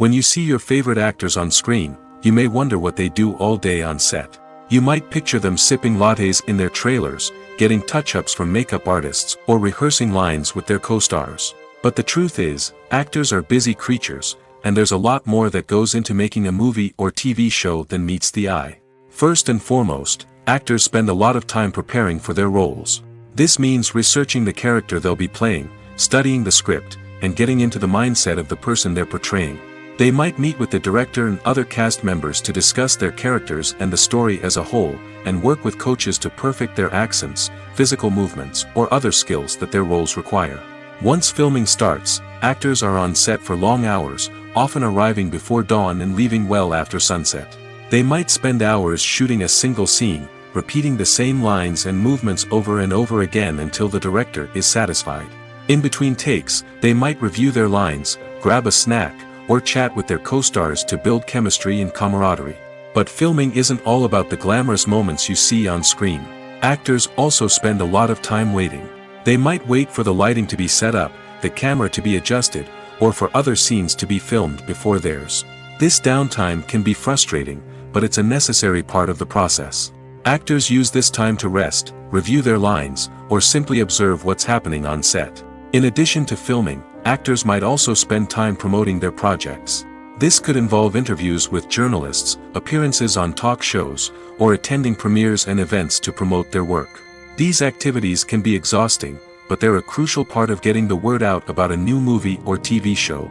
When you see your favorite actors on screen, you may wonder what they do all day on set. You might picture them sipping lattes in their trailers, getting touch-ups from makeup artists, or rehearsing lines with their co-stars. But the truth is, actors are busy creatures, and there's a lot more that goes into making a movie or TV show than meets the eye. First and foremost, actors spend a lot of time preparing for their roles. This means researching the character they'll be playing, studying the script, and getting into the mindset of the person they're portraying. They might meet with the director and other cast members to discuss their characters and the story as a whole, and work with coaches to perfect their accents, physical movements, or other skills that their roles require. Once filming starts, actors are on set for long hours, often arriving before dawn and leaving well after sunset. They might spend hours shooting a single scene, repeating the same lines and movements over and over again until the director is satisfied. In between takes, they might review their lines, grab a snack, or chat with their co-stars to build chemistry and camaraderie. But filming isn't all about the glamorous moments you see on screen. Actors also spend a lot of time waiting. They might wait for the lighting to be set up, the camera to be adjusted, or for other scenes to be filmed before theirs. This downtime can be frustrating, but it's a necessary part of the process. Actors use this time to rest, review their lines, or simply observe what's happening on set. In addition to filming, actors might also spend time promoting their projects. This could involve interviews with journalists, appearances on talk shows, or attending premieres and events to promote their work. These activities can be exhausting, but they're a crucial part of getting the word out about a new movie or TV show.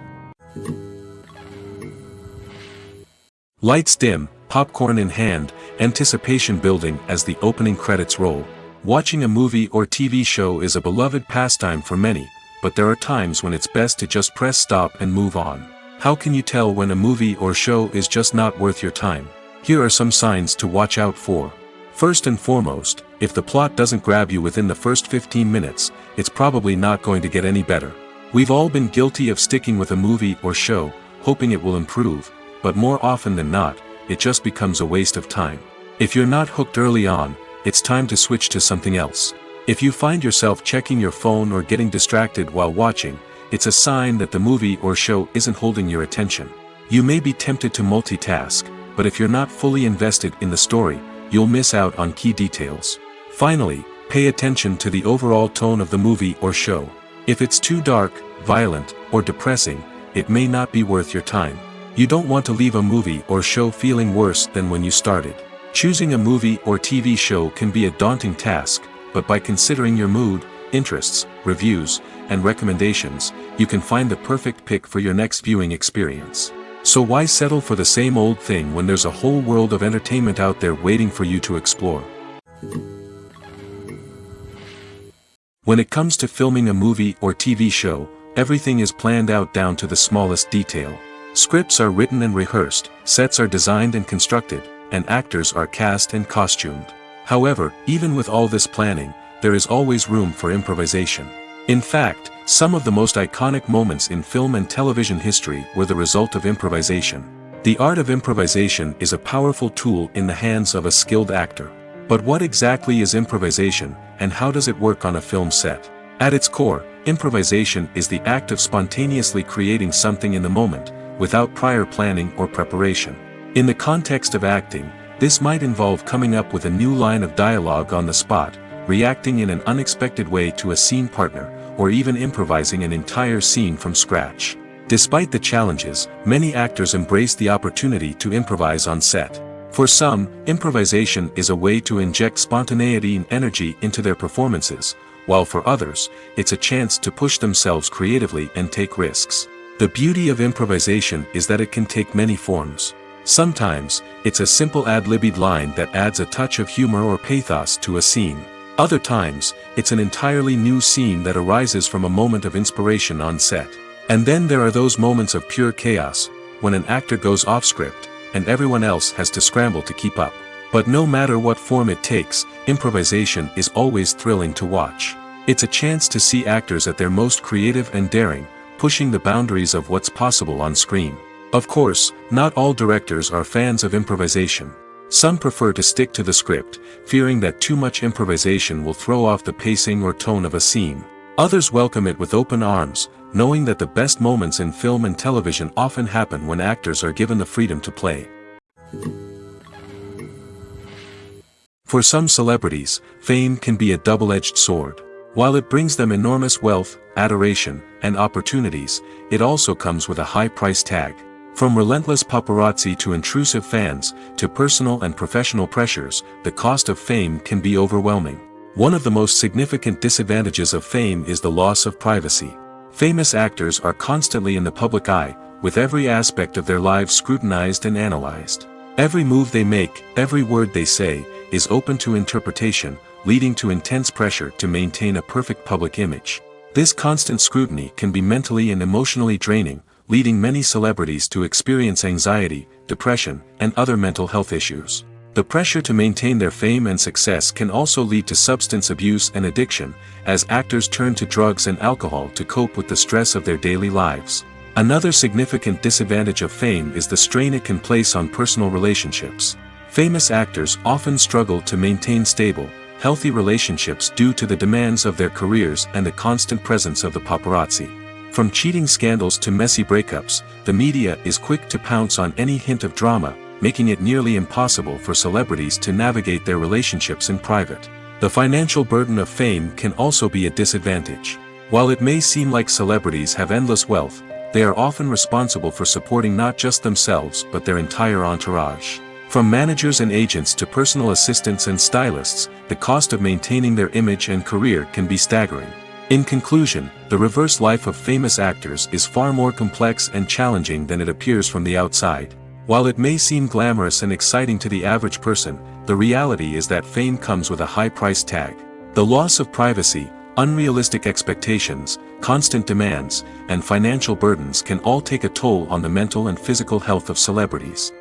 Lights dim, popcorn in hand, anticipation building as the opening credits roll. Watching a movie or TV show is a beloved pastime for many, but there are times when it's best to just press stop and move on. How can you tell when a movie or show is just not worth your time? Here are some signs to watch out for. First and foremost, if the plot doesn't grab you within the first 15 minutes, it's probably not going to get any better. We've all been guilty of sticking with a movie or show, hoping it will improve, but more often than not, it just becomes a waste of time. If you're not hooked early on, it's time to switch to something else. If you find yourself checking your phone or getting distracted while watching, it's a sign that the movie or show isn't holding your attention. You may be tempted to multitask, but if you're not fully invested in the story, you'll miss out on key details. Finally, pay attention to the overall tone of the movie or show. If it's too dark, violent, or depressing, it may not be worth your time. You don't want to leave a movie or show feeling worse than when you started. Choosing a movie or TV show can be a daunting task, but by considering your mood, interests, reviews, and recommendations, you can find the perfect pick for your next viewing experience. So why settle for the same old thing when there's a whole world of entertainment out there waiting for you to explore? When it comes to filming a movie or TV show, everything is planned out down to the smallest detail. Scripts are written and rehearsed, sets are designed and constructed, and actors are cast and costumed. However, even with all this planning, there is always room for improvisation. In fact, some of the most iconic moments in film and television history were the result of improvisation. The art of improvisation is a powerful tool in the hands of a skilled actor. But what exactly is improvisation, and how does it work on a film set? At its core, improvisation is the act of spontaneously creating something in the moment, without prior planning or preparation. In the context of acting, this might involve coming up with a new line of dialogue on the spot, reacting in an unexpected way to a scene partner, or even improvising an entire scene from scratch. Despite the challenges, many actors embrace the opportunity to improvise on set. For some, improvisation is a way to inject spontaneity and energy into their performances, while for others, it's a chance to push themselves creatively and take risks. The beauty of improvisation is that it can take many forms. Sometimes, it's a simple ad-libbed line that adds a touch of humor or pathos to a scene. Other times, it's an entirely new scene that arises from a moment of inspiration on set. And then there are those moments of pure chaos, when an actor goes off script, and everyone else has to scramble to keep up. But no matter what form it takes, improvisation is always thrilling to watch. It's a chance to see actors at their most creative and daring, pushing the boundaries of what's possible on screen. Of course, not all directors are fans of improvisation. Some prefer to stick to the script, fearing that too much improvisation will throw off the pacing or tone of a scene. Others welcome it with open arms, knowing that the best moments in film and television often happen when actors are given the freedom to play. For some celebrities, fame can be a double-edged sword. While it brings them enormous wealth, adoration, and opportunities, it also comes with a high price tag. From relentless paparazzi to intrusive fans, to personal and professional pressures, the cost of fame can be overwhelming. One of the most significant disadvantages of fame is the loss of privacy. Famous actors are constantly in the public eye, with every aspect of their lives scrutinized and analyzed. Every move they make, every word they say, is open to interpretation, leading to intense pressure to maintain a perfect public image. This constant scrutiny can be mentally and emotionally draining, leading many celebrities to experience anxiety, depression, and other mental health issues. The pressure to maintain their fame and success can also lead to substance abuse and addiction, as actors turn to drugs and alcohol to cope with the stress of their daily lives. Another significant disadvantage of fame is the strain it can place on personal relationships. Famous actors often struggle to maintain stable, healthy relationships due to the demands of their careers and the constant presence of the paparazzi. From cheating scandals to messy breakups, the media is quick to pounce on any hint of drama, making it nearly impossible for celebrities to navigate their relationships in private. The financial burden of fame can also be a disadvantage. While it may seem like celebrities have endless wealth, they are often responsible for supporting not just themselves but their entire entourage. From managers and agents to personal assistants and stylists, the cost of maintaining their image and career can be staggering. In conclusion, the reverse life of famous actors is far more complex and challenging than it appears from the outside. While it may seem glamorous and exciting to the average person, the reality is that fame comes with a high price tag. The loss of privacy, unrealistic expectations, constant demands, and financial burdens can all take a toll on the mental and physical health of celebrities.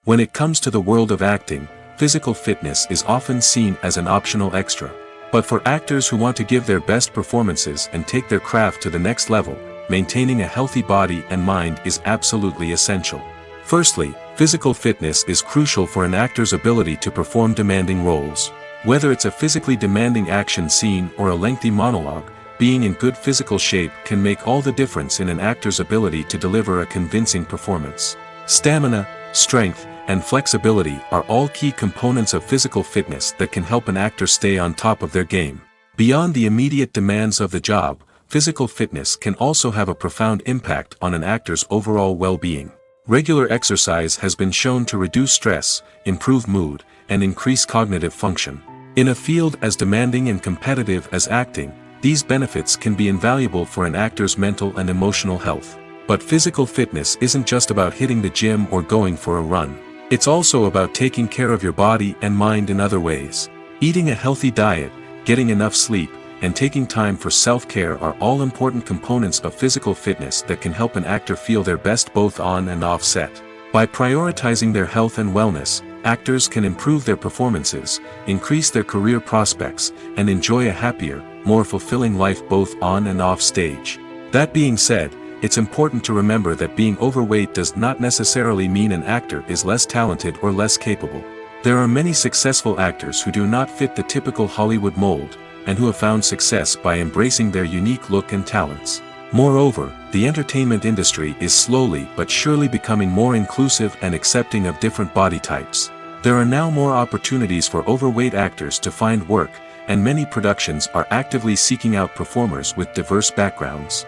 When it comes to the world of acting, physical fitness is often seen as an optional extra. But for actors who want to give their best performances and take their craft to the next level, maintaining a healthy body and mind is absolutely essential. Firstly, physical fitness is crucial for an actor's ability to perform demanding roles. Whether it's a physically demanding action scene or a lengthy monologue, being in good physical shape can make all the difference in an actor's ability to deliver a convincing performance. Stamina, strength, and flexibility are all key components of physical fitness that can help an actor stay on top of their game. Beyond the immediate demands of the job, physical fitness can also have a profound impact on an actor's overall well-being. Regular exercise has been shown to reduce stress, improve mood, and increase cognitive function. In a field as demanding and competitive as acting, these benefits can be invaluable for an actor's mental and emotional health. But physical fitness isn't just about hitting the gym or going for a run. It's also about taking care of your body and mind in other ways. Eating a healthy diet, getting enough sleep, and taking time for self-care are all important components of physical fitness that can help an actor feel their best both on and off set. By prioritizing their health and wellness, actors can improve their performances, increase their career prospects, and enjoy a happier, more fulfilling life both on and off stage. That being said, it's important to remember that being overweight does not necessarily mean an actor is less talented or less capable. There are many successful actors who do not fit the typical Hollywood mold, and who have found success by embracing their unique look and talents. Moreover, the entertainment industry is slowly but surely becoming more inclusive and accepting of different body types. There are now more opportunities for overweight actors to find work, and many productions are actively seeking out performers with diverse backgrounds.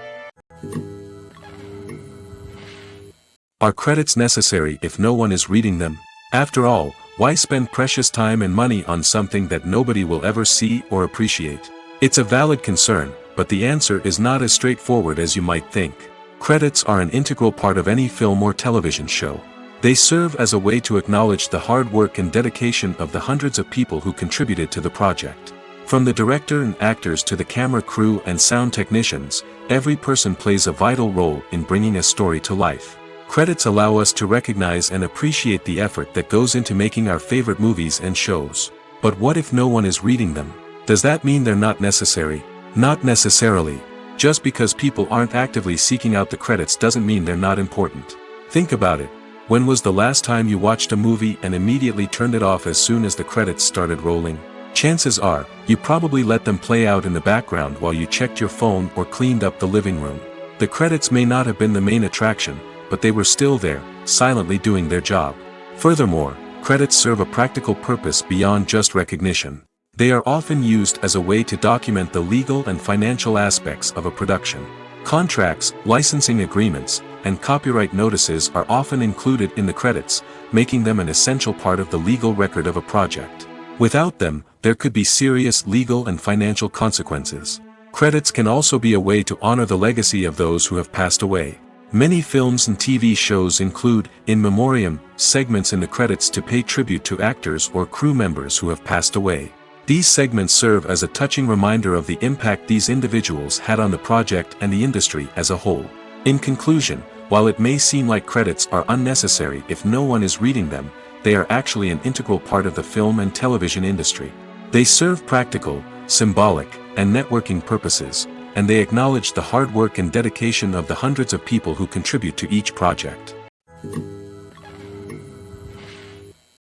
Are credits necessary if no one is reading them? After all, why spend precious time and money on something that nobody will ever see or appreciate? It's a valid concern, but the answer is not as straightforward as you might think. Credits are an integral part of any film or television show. They serve as a way to acknowledge the hard work and dedication of the hundreds of people who contributed to the project. From the director and actors to the camera crew and sound technicians, every person plays a vital role in bringing a story to life. Credits allow us to recognize and appreciate the effort that goes into making our favorite movies and shows. But what if no one is reading them? Does that mean they're not necessary? Not necessarily. Just because people aren't actively seeking out the credits doesn't mean they're not important. Think about it. When was the last time you watched a movie and immediately turned it off as soon as the credits started rolling? Chances are, you probably let them play out in the background while you checked your phone or cleaned up the living room. The credits may not have been the main attraction, but they were still there, silently doing their job. Furthermore, credits serve a practical purpose beyond just recognition. They are often used as a way to document the legal and financial aspects of a production. Contracts, licensing agreements, and copyright notices are often included in the credits, making them an essential part of the legal record of a project. Without them, there could be serious legal and financial consequences. Credits can also be a way to honor the legacy of those who have passed away. Many films and TV shows include, in memoriam, segments in the credits to pay tribute to actors or crew members who have passed away. These segments serve as a touching reminder of the impact these individuals had on the project and the industry as a whole. In conclusion, while it may seem like credits are unnecessary if no one is reading them, they are actually an integral part of the film and television industry. They serve practical, symbolic, and networking purposes, and they acknowledge the hard work and dedication of the hundreds of people who contribute to each project.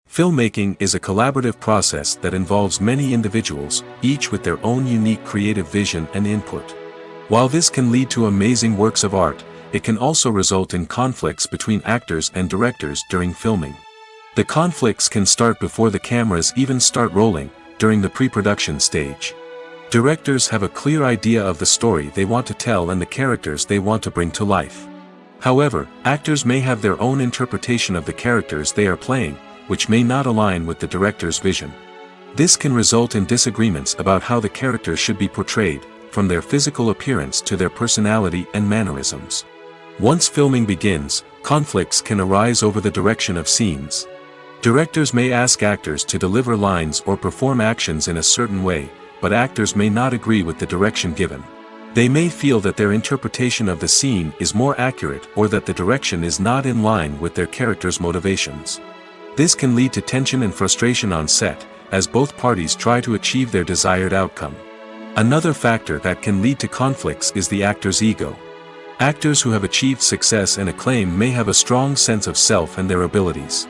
Filmmaking is a collaborative process that involves many individuals, each with their own unique creative vision and input. While this can lead to amazing works of art, it can also result in conflicts between actors and directors during filming. The conflicts can start before the cameras even start rolling, during the pre-production stage. Directors have a clear idea of the story they want to tell and the characters they want to bring to life. However, actors may have their own interpretation of the characters they are playing, which may not align with the director's vision. This can result in disagreements about how the characters should be portrayed, from their physical appearance to their personality and mannerisms. Once filming begins, conflicts can arise over the direction of scenes. Directors may ask actors to deliver lines or perform actions in a certain way, but actors may not agree with the direction given. They may feel that their interpretation of the scene is more accurate or that the direction is not in line with their character's motivations. This can lead to tension and frustration on set, as both parties try to achieve their desired outcome. Another factor that can lead to conflicts is the actor's ego. Actors who have achieved success and acclaim may have a strong sense of self and their abilities.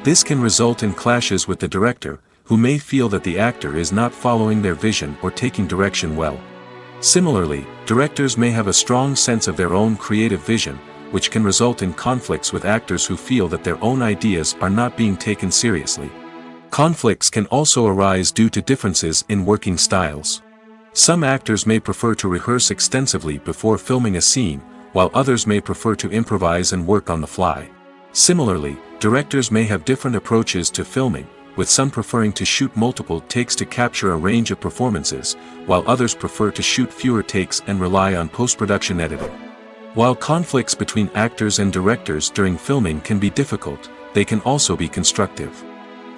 This can result in clashes with the director, who may feel that the actor is not following their vision or taking direction well. Similarly, directors may have a strong sense of their own creative vision, which can result in conflicts with actors who feel that their own ideas are not being taken seriously. Conflicts can also arise due to differences in working styles. Some actors may prefer to rehearse extensively before filming a scene, while others may prefer to improvise and work on the fly. Similarly, directors may have different approaches to filming, with some preferring to shoot multiple takes to capture a range of performances, while others prefer to shoot fewer takes and rely on post-production editing. While conflicts between actors and directors during filming can be difficult, they can also be constructive.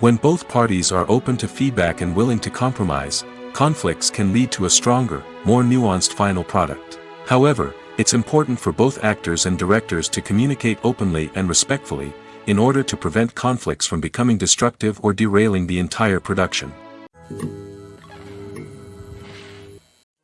When both parties are open to feedback and willing to compromise, conflicts can lead to a stronger, more nuanced final product. However, it's important for both actors and directors to communicate openly and respectfully, in order to prevent conflicts from becoming destructive or derailing the entire production.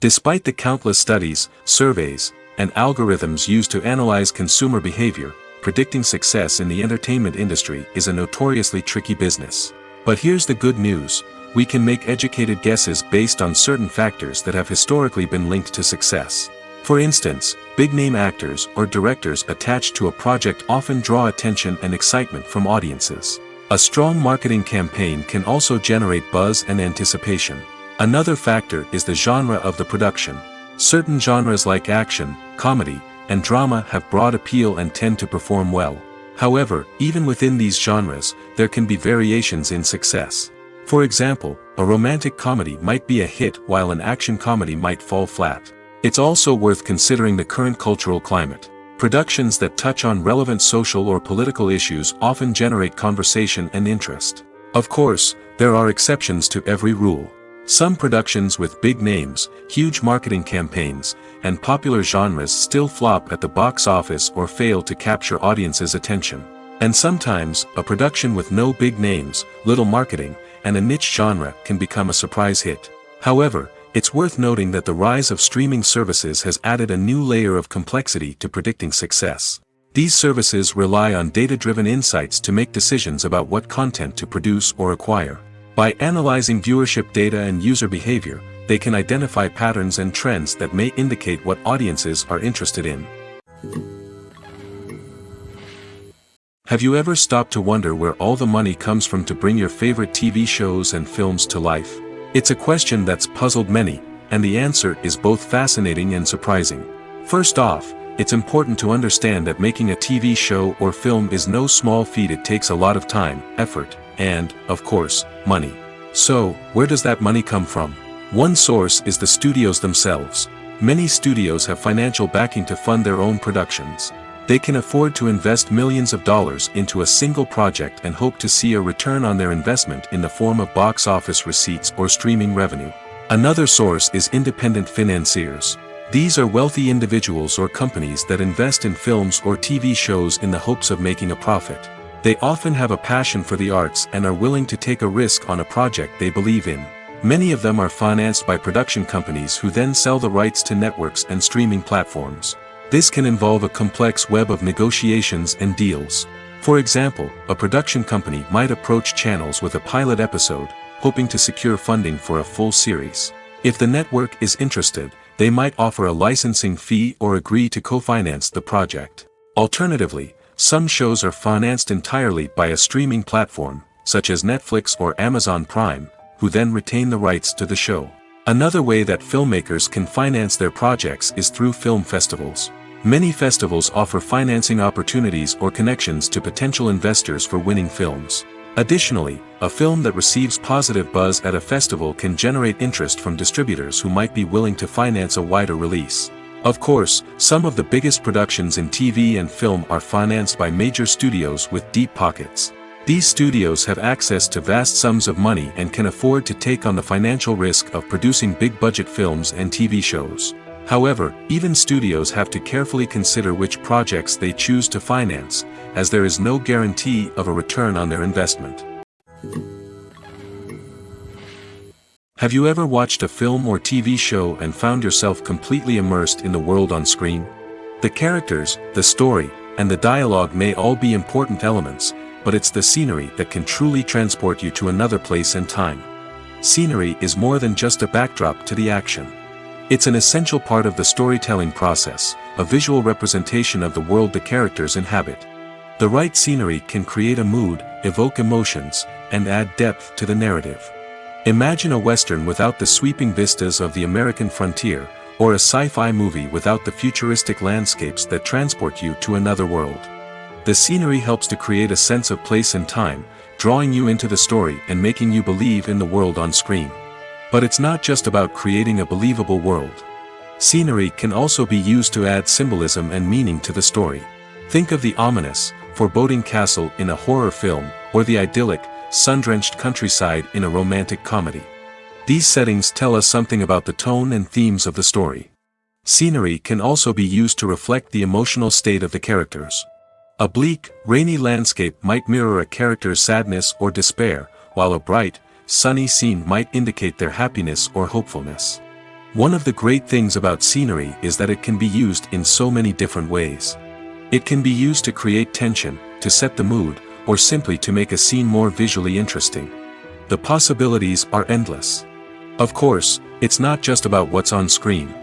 Despite the countless studies, surveys, and algorithms used to analyze consumer behavior, predicting success in the entertainment industry is a notoriously tricky business. But here's the good news: we can make educated guesses based on certain factors that have historically been linked to success. For instance, big-name actors or directors attached to a project often draw attention and excitement from audiences. A strong marketing campaign can also generate buzz and anticipation. Another factor is the genre of the production. Certain genres like action, comedy, and drama have broad appeal and tend to perform well. However, even within these genres, there can be variations in success. For example, a romantic comedy might be a hit while an action comedy might fall flat. It's also worth considering the current cultural climate. Productions that touch on relevant social or political issues often generate conversation and interest. Of course, there are exceptions to every rule. Some productions with big names, huge marketing campaigns, and popular genres still flop at the box office or fail to capture audiences' attention. And sometimes, a production with no big names, little marketing, and a niche genre can become a surprise hit. However, it's worth noting that the rise of streaming services has added a new layer of complexity to predicting success. These services rely on data-driven insights to make decisions about what content to produce or acquire. By analyzing viewership data and user behavior, they can identify patterns and trends that may indicate what audiences are interested in. Have you ever stopped to wonder where all the money comes from to bring your favorite TV shows and films to life? It's a question that's puzzled many, and the answer is both fascinating and surprising. First off, it's important to understand that making a TV show or film is no small feat. It takes a lot of time, effort, and, of course, money. So, where does that money come from? One source is the studios themselves. Many studios have financial backing to fund their own productions. They can afford to invest millions of dollars into a single project and hope to see a return on their investment in the form of box office receipts or streaming revenue. Another source is independent financiers. These are wealthy individuals or companies that invest in films or TV shows in the hopes of making a profit. They often have a passion for the arts and are willing to take a risk on a project they believe in. Many of them are financed by production companies who then sell the rights to networks and streaming platforms. This can involve a complex web of negotiations and deals. For example, a production company might approach channels with a pilot episode, hoping to secure funding for a full series. If the network is interested, they might offer a licensing fee or agree to co-finance the project. Alternatively, some shows are financed entirely by a streaming platform, such as Netflix or Amazon Prime, who then retain the rights to the show. Another way that filmmakers can finance their projects is through film festivals. Many festivals offer financing opportunities or connections to potential investors for winning films. Additionally, a film that receives positive buzz at a festival can generate interest from distributors who might be willing to finance a wider release. Of course, some of the biggest productions in TV and film are financed by major studios with deep pockets. These studios have access to vast sums of money and can afford to take on the financial risk of producing big-budget films and TV shows. However, even studios have to carefully consider which projects they choose to finance, as there is no guarantee of a return on their investment. Have you ever watched a film or TV show and found yourself completely immersed in the world on screen? The characters, the story, and the dialogue may all be important elements, but it's the scenery that can truly transport you to another place and time. Scenery is more than just a backdrop to the action. It's an essential part of the storytelling process, a visual representation of the world the characters inhabit. The right scenery can create a mood, evoke emotions, and add depth to the narrative. Imagine a western without the sweeping vistas of the American frontier, or a sci-fi movie without the futuristic landscapes that transport you to another world. The scenery helps to create a sense of place and time, drawing you into the story and making you believe in the world on screen. But it's not just about creating a believable world. Scenery can also be used to add symbolism and meaning to the story. Think of the ominous, foreboding castle in a horror film, or the idyllic, sun-drenched countryside in a romantic comedy. These settings tell us something about the tone and themes of the story. Scenery can also be used to reflect the emotional state of the characters. A bleak, rainy landscape might mirror a character's sadness or despair, while a bright, sunny scene might indicate their happiness or hopefulness. One of the great things about scenery is that it can be used in so many different ways. It can be used to create tension, to set the mood, or simply to make a scene more visually interesting. The possibilities are endless. Of course, it's not just about what's on screen.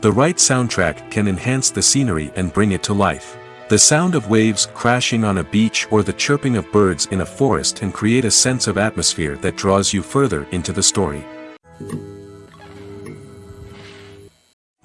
The right soundtrack can enhance the scenery and bring it to life. The sound of waves crashing on a beach or the chirping of birds in a forest can create a sense of atmosphere that draws you further into the story.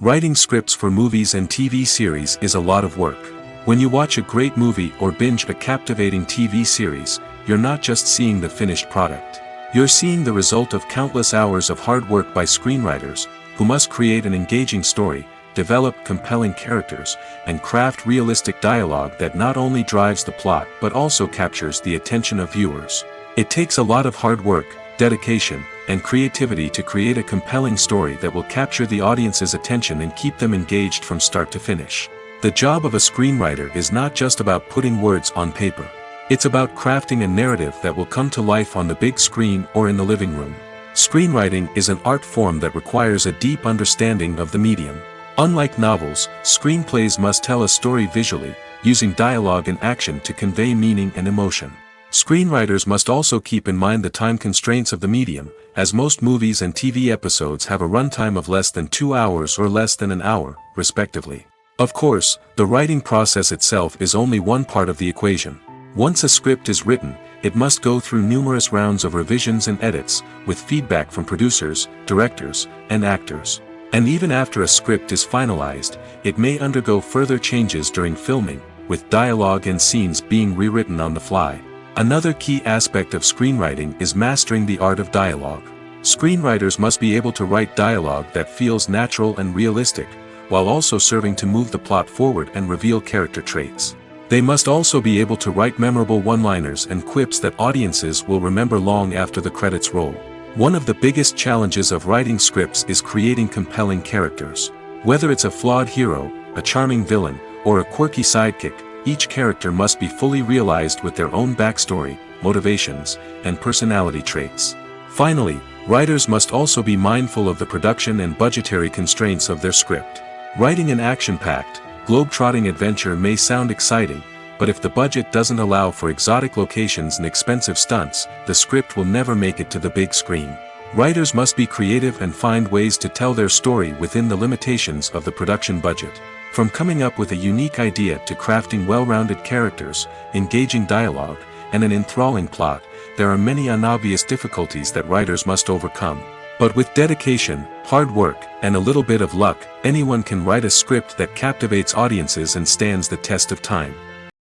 Writing scripts for movies and TV series is a lot of work. When you watch a great movie or binge a captivating TV series, you're not just seeing the finished product. You're seeing the result of countless hours of hard work by screenwriters, who must create an engaging story, develop compelling characters, and craft realistic dialogue that not only drives the plot but also captures the attention of viewers. It takes a lot of hard work, dedication, and creativity to create a compelling story that will capture the audience's attention and keep them engaged from start to finish. The job of a screenwriter is not just about putting words on paper. It's about crafting a narrative that will come to life on the big screen or in the living room. Screenwriting is an art form that requires a deep understanding of the medium. Unlike novels, screenplays must tell a story visually, using dialogue and action to convey meaning and emotion. Screenwriters must also keep in mind the time constraints of the medium, as most movies and TV episodes have a runtime of less than 2 hours or less than an hour, respectively. Of course, the writing process itself is only one part of the equation. Once a script is written, it must go through numerous rounds of revisions and edits, with feedback from producers, directors, and actors. And even after a script is finalized, it may undergo further changes during filming, with dialogue and scenes being rewritten on the fly. Another key aspect of screenwriting is mastering the art of dialogue. Screenwriters must be able to write dialogue that feels natural and realistic, while also serving to move the plot forward and reveal character traits. They must also be able to write memorable one-liners and quips that audiences will remember long after the credits roll. One of the biggest challenges of writing scripts is creating compelling characters. Whether it's a flawed hero, a charming villain, or a quirky sidekick, each character must be fully realized with their own backstory, motivations, and personality traits. Finally, writers must also be mindful of the production and budgetary constraints of their script. Writing an action-packed, globe-trotting adventure may sound exciting, but if the budget doesn't allow for exotic locations and expensive stunts, the script will never make it to the big screen. Writers must be creative and find ways to tell their story within the limitations of the production budget. From coming up with a unique idea to crafting well-rounded characters, engaging dialogue, and an enthralling plot, there are many unobvious difficulties that writers must overcome. But with dedication, hard work, and a little bit of luck, anyone can write a script that captivates audiences and stands the test of time.